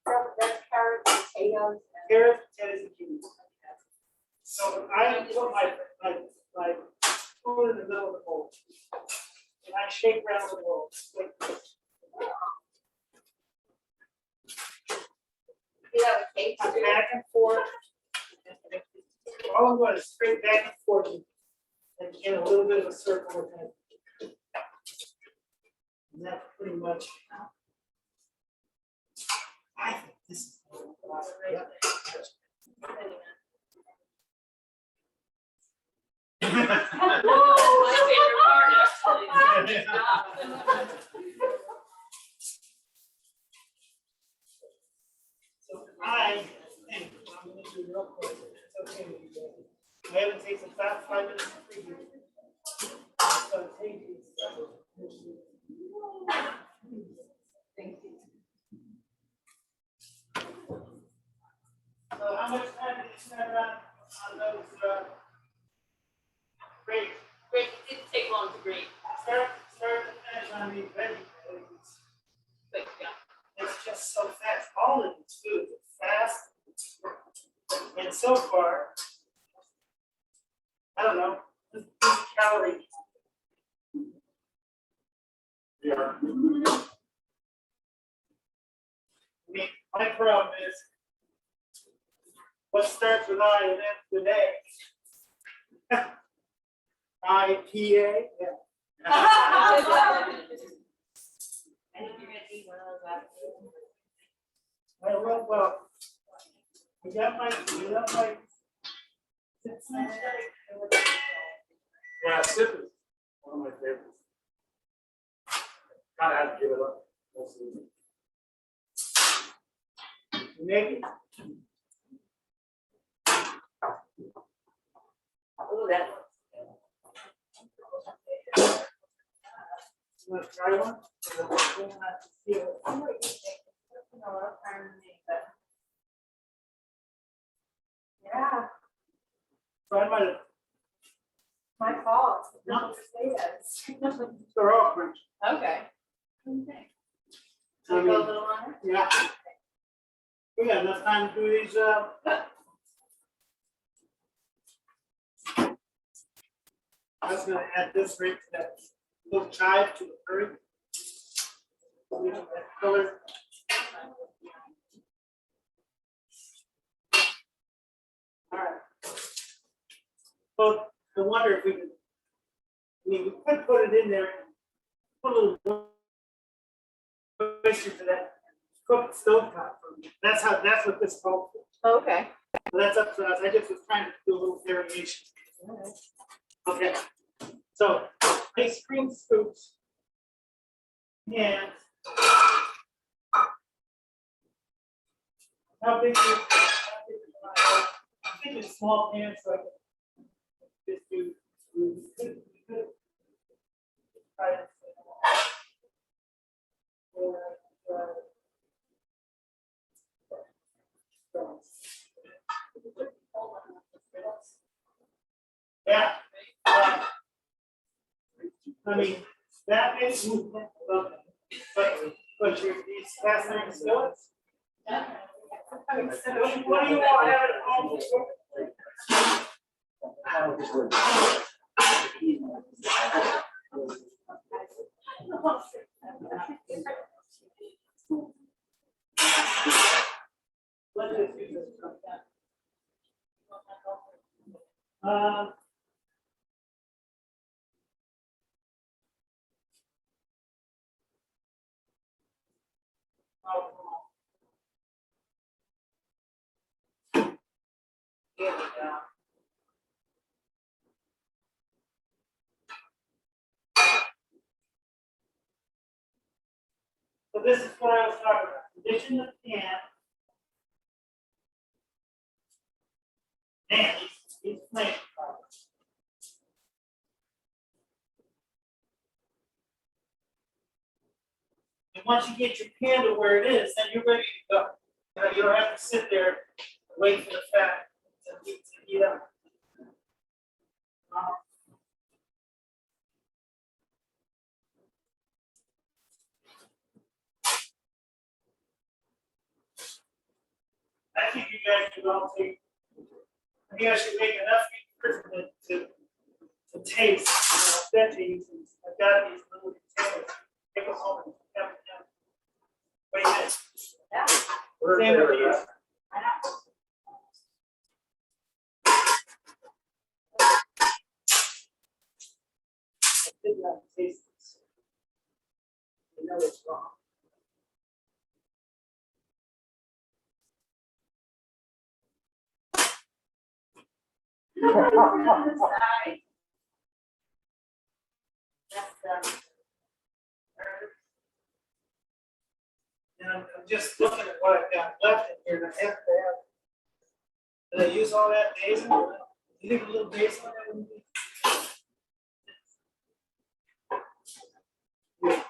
That's carrots, potatoes. carrots, potatoes, and cucumbers. So I put my spoon in the middle of the bowl. And I shake around the bowl. Like this. You have a cake I'm too? back and forth. All I'm going is straight back and forth and in a little bit of a circle with it. And that's pretty much. I think this is. Yeah. My favorite part, actually. So I think I'm gonna do real quick. It's okay with you guys. I haven't taken about 5 minutes to preview. So take these. Thank you. So how much time did you spend on those, grapes? Great, it didn't take long to grate. Start to finish on these veggies. Quick, yeah. It's just so fast. All of these foods are fast. And so far, I don't know, this calorie. Yeah. I mean, my problem is what starts with I and ends with A. IPA, yeah. I think you're gonna eat one of those after. Well, we got my. Yeah, sip is one of my favorites. Kind of had to give it up. Most of it. Make it. Ooh, that You want to try one? So I might have, My fault. No. Potatoes. they're all crunchy. Okay. Okay. I So go a mean, little longer? yeah. We got enough time to do these, I was gonna add this right to that little chive to the curry. That color. All right. Well, I wonder if we could, I mean, we could put it in there, put a little moisture for that cooked stovetop. That's what this called for. Okay. So that's up to us. I just was trying to do a little variation. Okay. So ice cream scoops. And how big is I think it's small pans, so I can just do. Try it. Yeah. I mean, that makes movement, but your these fascinating skillets. What do you want to have at home? Let's just use this. Here we go. So this is what I was talking about. Condition the pan. Man, these flames. And once you get your pan to where it is, then you're ready to go. You don't have to sit there and wait for the fat to heat up. I think you guys should all take, I think I should make enough to taste, veggies. I've got these little containers. Take them home and have them. Wait a minute. Yeah. Same with these. I know. I did not taste this. I know it's wrong. On the side. That's the herbs. And I'm just looking at what I've got left in here, and I have to have. Did I use all that basil? You think a little basil in there would be? Yeah.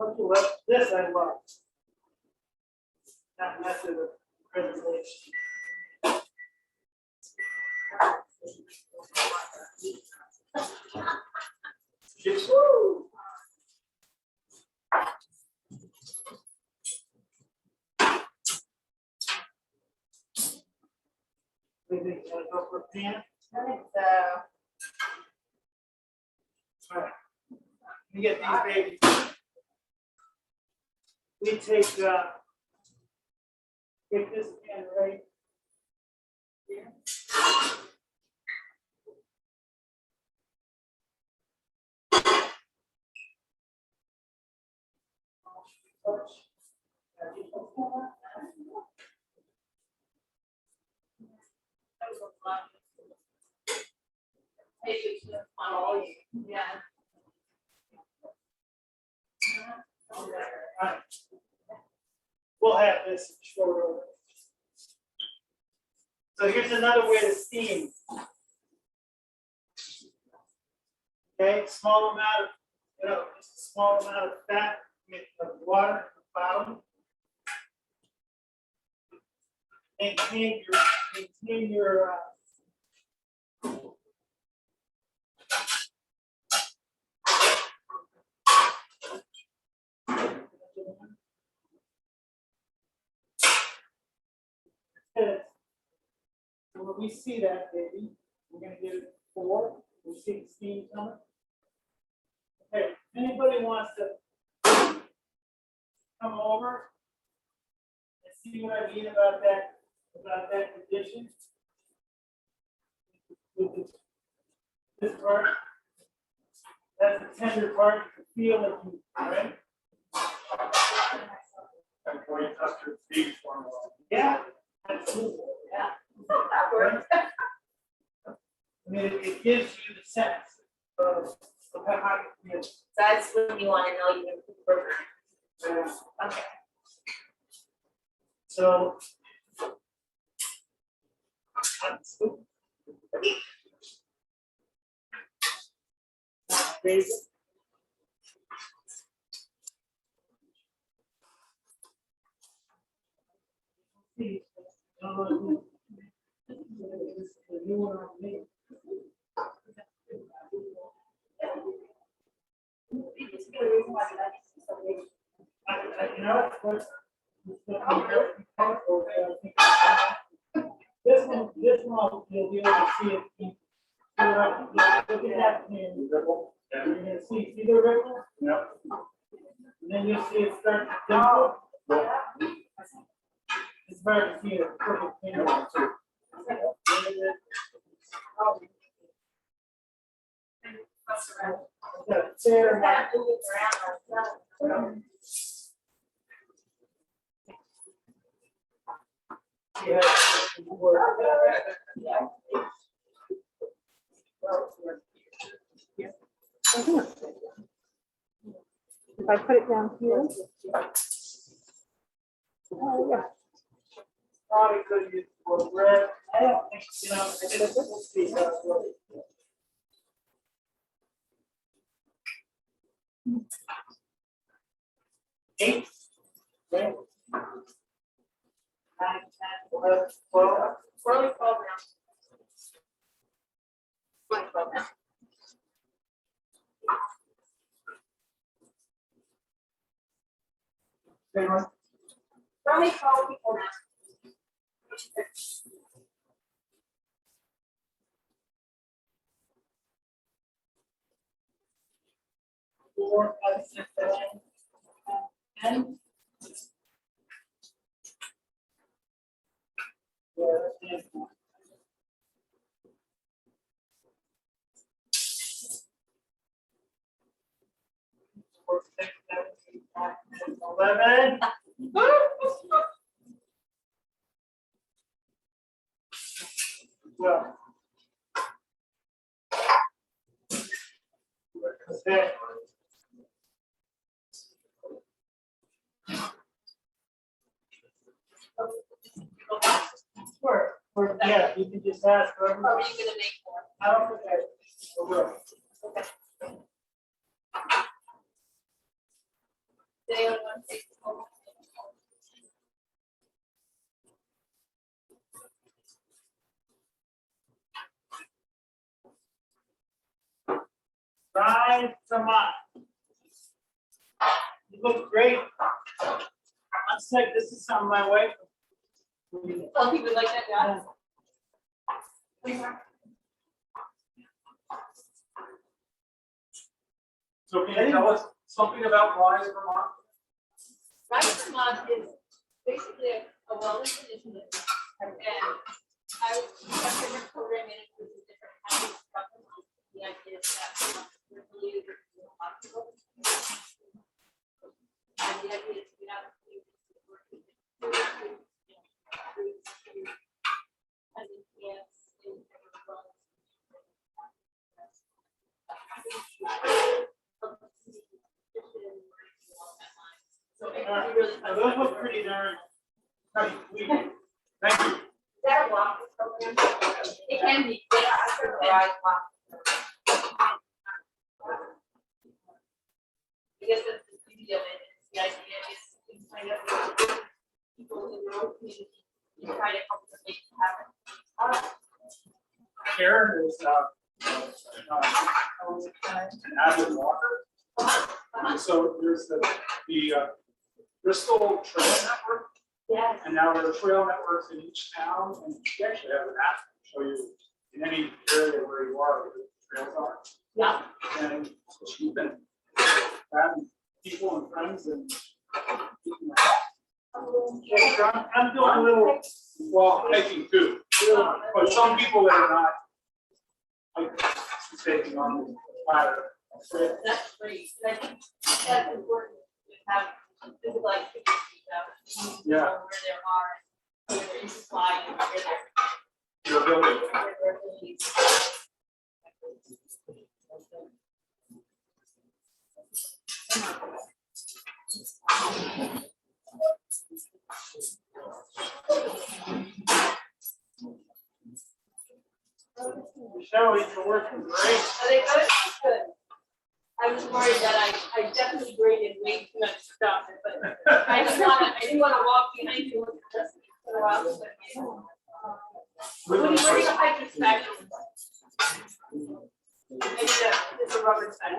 Okay, well, this I love. That method of preservation. Woo! We think that's go for a pan. I think so. All right. We get these babies. We take this pan right here. Maybe we should have on all you. Yeah. Alright. We'll have this in short order. So here's another way to steam. Okay, small amount of, just a small amount of fat, of water at the bottom. maintain your, So when we see that, baby, we're gonna give it 4. We see the steam coming. Okay, anybody wants to come over and see what I mean about that condition? With this part, that's the tender part, you feel it, right? And when you touch your feet for a while. Yeah, absolutely. Yeah. That works. I mean, it gives you the sense of how you feel. That's when you wanna know you're the burger. Okay. So. Basic. You know, this one, you'll be able to see it. Look at that, and you're gonna see the ripple, Yep. and then you'll see it start to dimple. It's hard to see it perfect. There. Yeah. If I put it down here. Oh, yeah. Probably because you were red. I don't think, you know, I didn't see how it works. Eight. Right. 9, 10, 11, 12. Really cold now. Really cold now. Really cold people now. 4, 5, 6, 7, 10. Yeah, that's it. Four, 6, 7, 8, 9, 10, 11. Well. Okay. Or, yeah, you can just ask whoever. What were you gonna make for? I don't think I will. They only want to take the whole. Rise from up. You look great. I'm sick, this is something my wife. Some people like that, yeah. So can you tell us something about Rise Vermont? Rise Vermont is basically a wellness initiative. And I have different program managers in different counties. The idea is that we're really hospital. And the idea is to get out of the so it really. Those look pretty darn. Thank you. Is that a walk program? It can be. Rise walk. I guess that's the beauty of it, is the idea is to kind of people in your own community You try to help them make it happen. Karen is, an avid walker. So there's the Bristol Trail Network, Yes. and now there are trail networks in each town, and we actually have an app to show you in any area where you are, where the trails are. Yeah. And she's been having people and friends and. I'm doing a little, Well, hiking too, but some people that are not. Like, taking on the ladder. That's great. I think that's important to have physical activity, you know, where there are, where there is supply and where there. Your building. Where there are abilities. Michelle, you're working great. Are they good? Good. I was worried that I definitely graded way too much stuff, but I didn't wanna walk behind you with this for a while. What do you hike this back? It's a rubber side.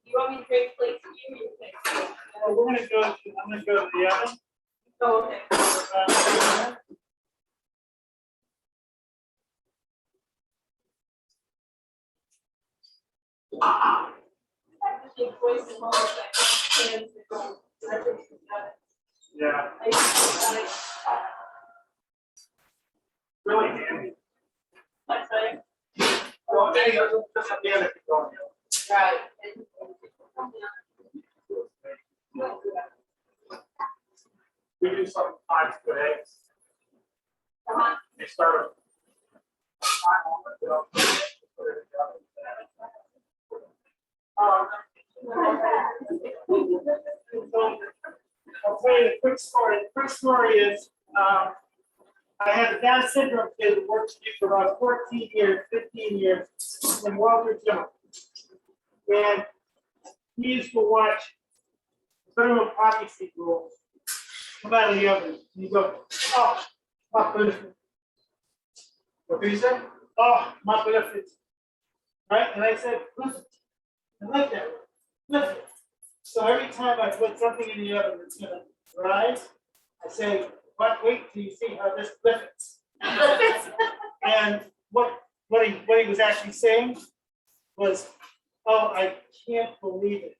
You want me to trade plates with you or you think? We're gonna go, I'm gonna go to the oven. Oh, okay. I think boys and moms like hands that go. I think it's got Yeah, it. really handy. That's right. Well, there you go, just at the end if you're going. Right. We do some times with eggs. Uh-huh. They start a time on it, they'll put it in the oven. I'll tell you a quick story. The quick story is, I had a Down syndrome kid who worked with me for about 14 years, 15 years in Walter Jones. And he used to watch federal poppy seed rolls come out of the oven. And he'd go, oh, my goodness. What do you say? Oh, my goodness. Right? And I said, listen, I like that. Listen. So every time I put something in the oven that's gonna rise, I say, but wait till you see how this lifts. And what he was actually saying was, oh, I can't believe it.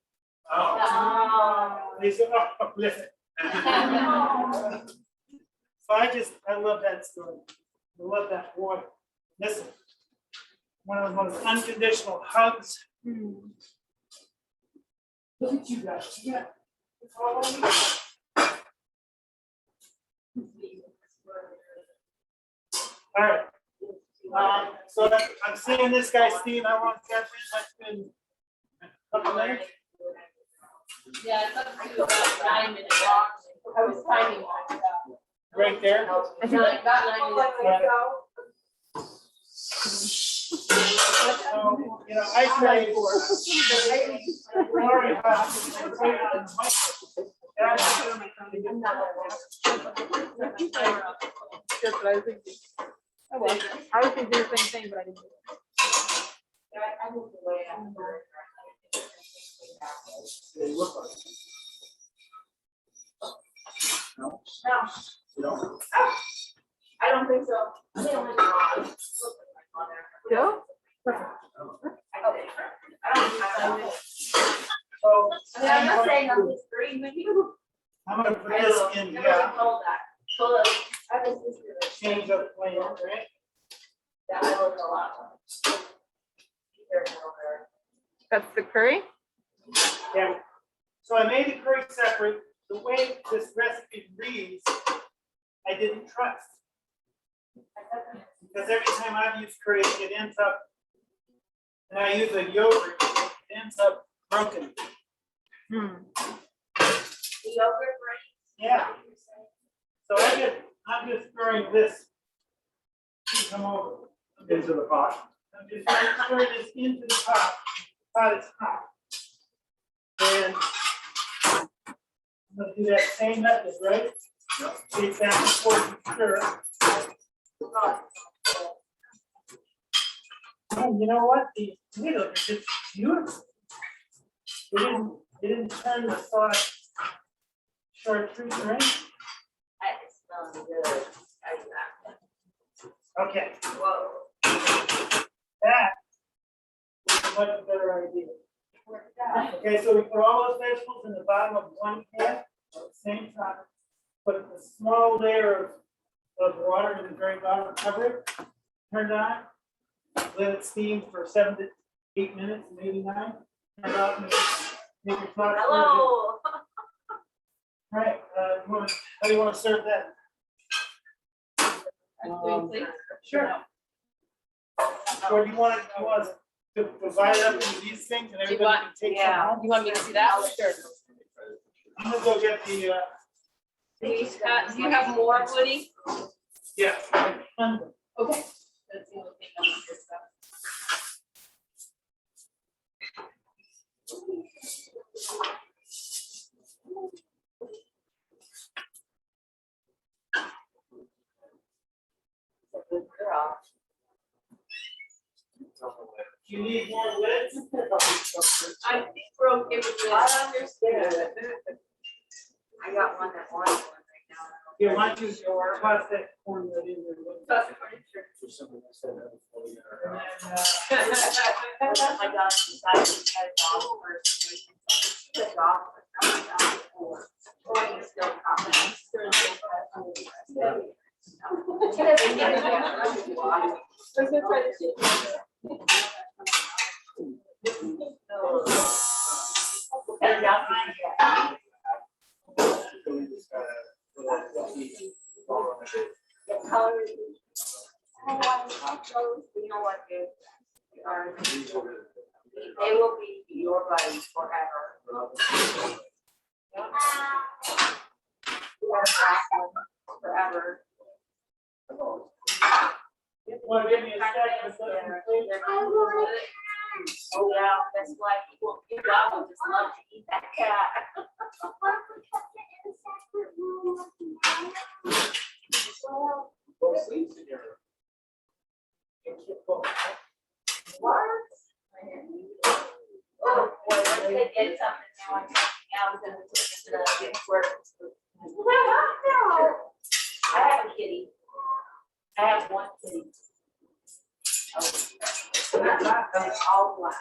Oh. And he said, oh, lift it. So I love that story. I love that boy. Listen, one of the most unconditional hugs. Look at you guys. You got it's all over you. All right. So I'm seeing this guy, Steve. I want to get that's been a couple minutes. Yeah, it's up to about 9 minutes. I was timing that. Right there. About 9 minutes. So, you know, I say, worry about That's what I was thinking. Oh, well, I was thinking the same thing, but I didn't. I moved away after. They look like. No, No, you don't. I don't think so. They only do one. Joe? So, I mean, I'm not saying I'm disagreeing with you. I'm gonna put I this will in never here, been told that. Told us, I was just change up the plan, right? that I look a lot. That's the curry? Yeah. So I made the curry separate. The way this recipe reads, I didn't trust. Because every time I've used curry, it ends up, and I use a yogurt, it ends up broken. The yogurt, right? Yeah. So I'm just throwing this. Come over. Into the pot. I'm just throwing this into the pot. Pot is hot. And I'm gonna do that same method, right? Take back and forth and stir. Oh, you know what? These tomatoes are just beautiful. They didn't turn the sauce chartreuse or anything. That is smelling good. Okay, Whoa. that is a much better idea. Okay, so we put all those vegetables in the bottom of one pan at the same time. Put a small layer of water in the very bottom, cover it, turn it on, let it steam for 7 to 8 minutes, maybe 9. Turn it off, make your pot. Hello. All right, how do you want to serve that? Sure. Or do you want to divide it up into these things and everybody can take some Yeah. home? You want me to see that? Sure. I'm gonna go get the, Do you have more, Woody? yeah. Okay. That's the only thing I'm curious about. Good girl. You need more lids? I think we're okay with this. I understand. I got one that wants one right now. Yeah, why don't you toss that corn right in there? Toss the corn in, sure. And then, Oh my gosh, you guys had a dog first. The dog first. Or you still comment. Let's go try this. You know what, dude? They will be your buddies forever. Forever. want to give me a second, please? Oh, yeah, that's why people, your dog will just love to eat that cat. Both sleeps in here. What? Oh, boy, once they get something now, I'm taking out and it's work. I have a kitty. I have one kitty. It's all black.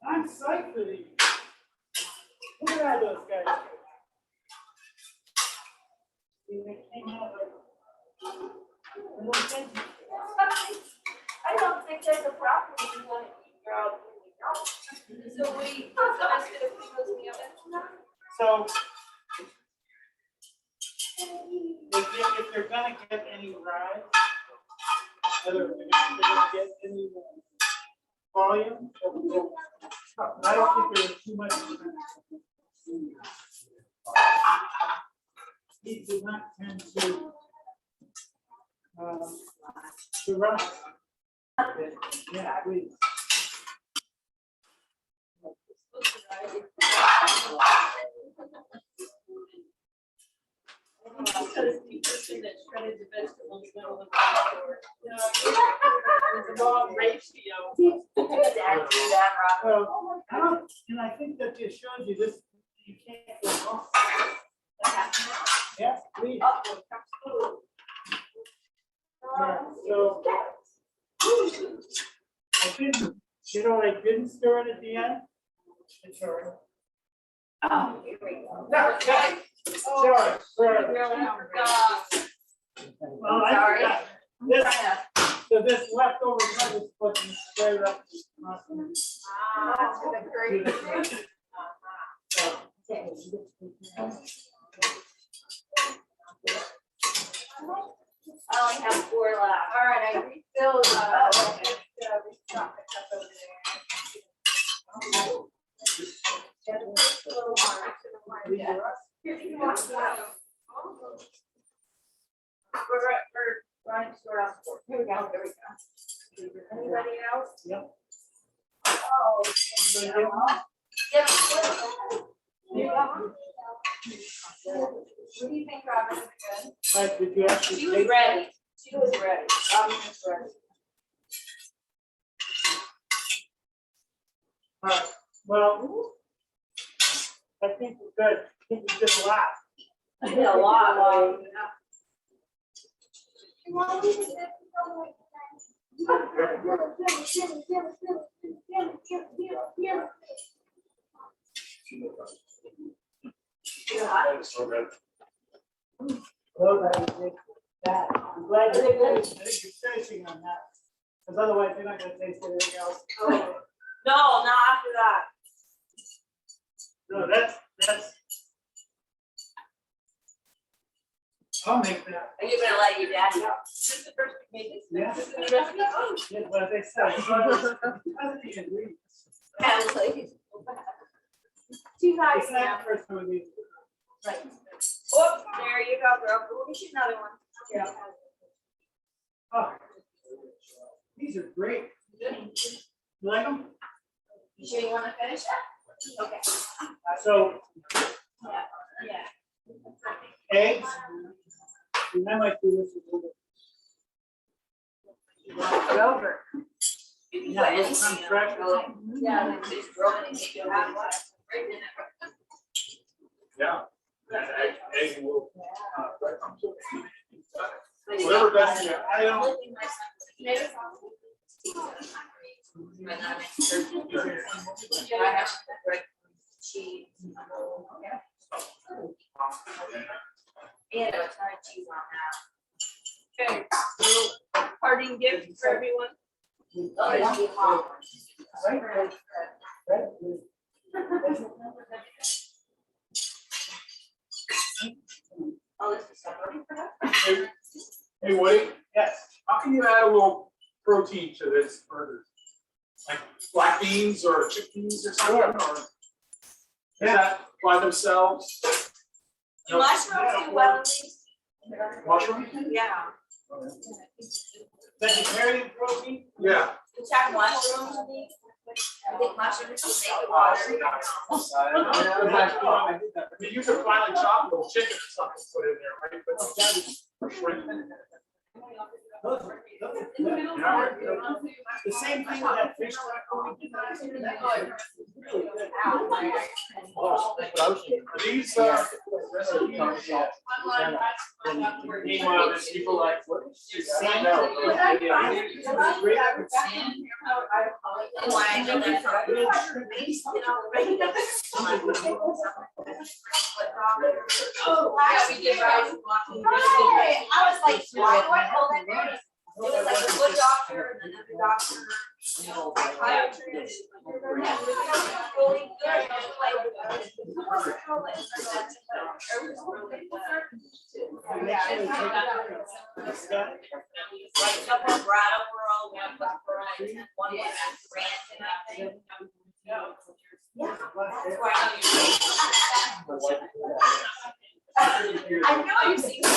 I'm psyched for these. Look at all those guys. They came out like little things. I don't think there's a problem if you want to eat your own. So we, so I was gonna put those in the oven. So if they're gonna get any rise, whether they're gonna get any volume, I don't think there's too much. These do not tend to rise. Yeah, please. Because the person that shredded the vegetables middle of the floor. It's a wrong ratio. Dad, do that, Rob. Well, and I think that just shows you this, you can't go wrong. Yes, please. Yeah, so I didn't, I didn't stir it at the end. It's all right. Oh, here we go. Sorry. Really forgot. Well, I Sorry. forgot. This, so this leftover part is supposed to be stirred up. Ah, to the great. I only have 4 left. All right, I refilled, chocolate cup over there. Yeah, just a little more, yeah. Here, you can walk around. We're running to around 4. Here we go, there we go. Anybody else? Yep. Oh. Yeah. What do you think, Robin? Is it good? Right, did you actually She was take? ready. She was ready. Robin was ready. All right, well, I think we're good. I think we did a lot. I did a lot. So good. Well, I think that, I'm glad you're finishing on that. Because otherwise you're not gonna taste anything else. No, not after that. No, that's, I'll make that. Are you gonna let your daddy out? This is the first we made this. Yeah. This is the recipe. Oh, Yeah, but they said, it's one of the ingredients. Family. Too high It's not now. the first one of these. Right. Oh, there you go, girl. We'll get you another one. Yeah. Oh, these are great. You like them? You sure you wanna finish that? Okay. So, Yeah. eggs. And I might do this a little bit. Over. Yeah, this comes fresh. Yeah, they just throw it in, you have what? Right in it. Yeah. And egg will, breadcrumbs. Whatever best, yeah. I don't. Tomato sauce. But not mixed. I have bread, cheese. Yeah, it's not cheese on that. Okay, little parting gift for everyone. Oh, it's too hot. Oh, this is something for that? Hey Woody, Yes. how can you add a little protein to this burger? Like black beans or chickpeas or something, or? Is that by themselves? Do mushrooms do well in these? Mushroom? Yeah. Vegetarian protein? Yeah. You check mushrooms in these? I think mushrooms will make it watery. I mean, you could finally chop a little chicken or something, put in there, right? But shrimp. The same thing with that fish taco we did last year. That was really good. Are these, meanwhile, there's people like, what is she saying now? Why I know that. Oh, wow, we did rice. I was like, why do I hold it there? It was like a good doctor and another doctor. Psychiatrist. Really good. Who was it called? Like a couple of Brattleboro, one was Brian, one was Grant, and I think. Yeah, that's why I know you've seen this.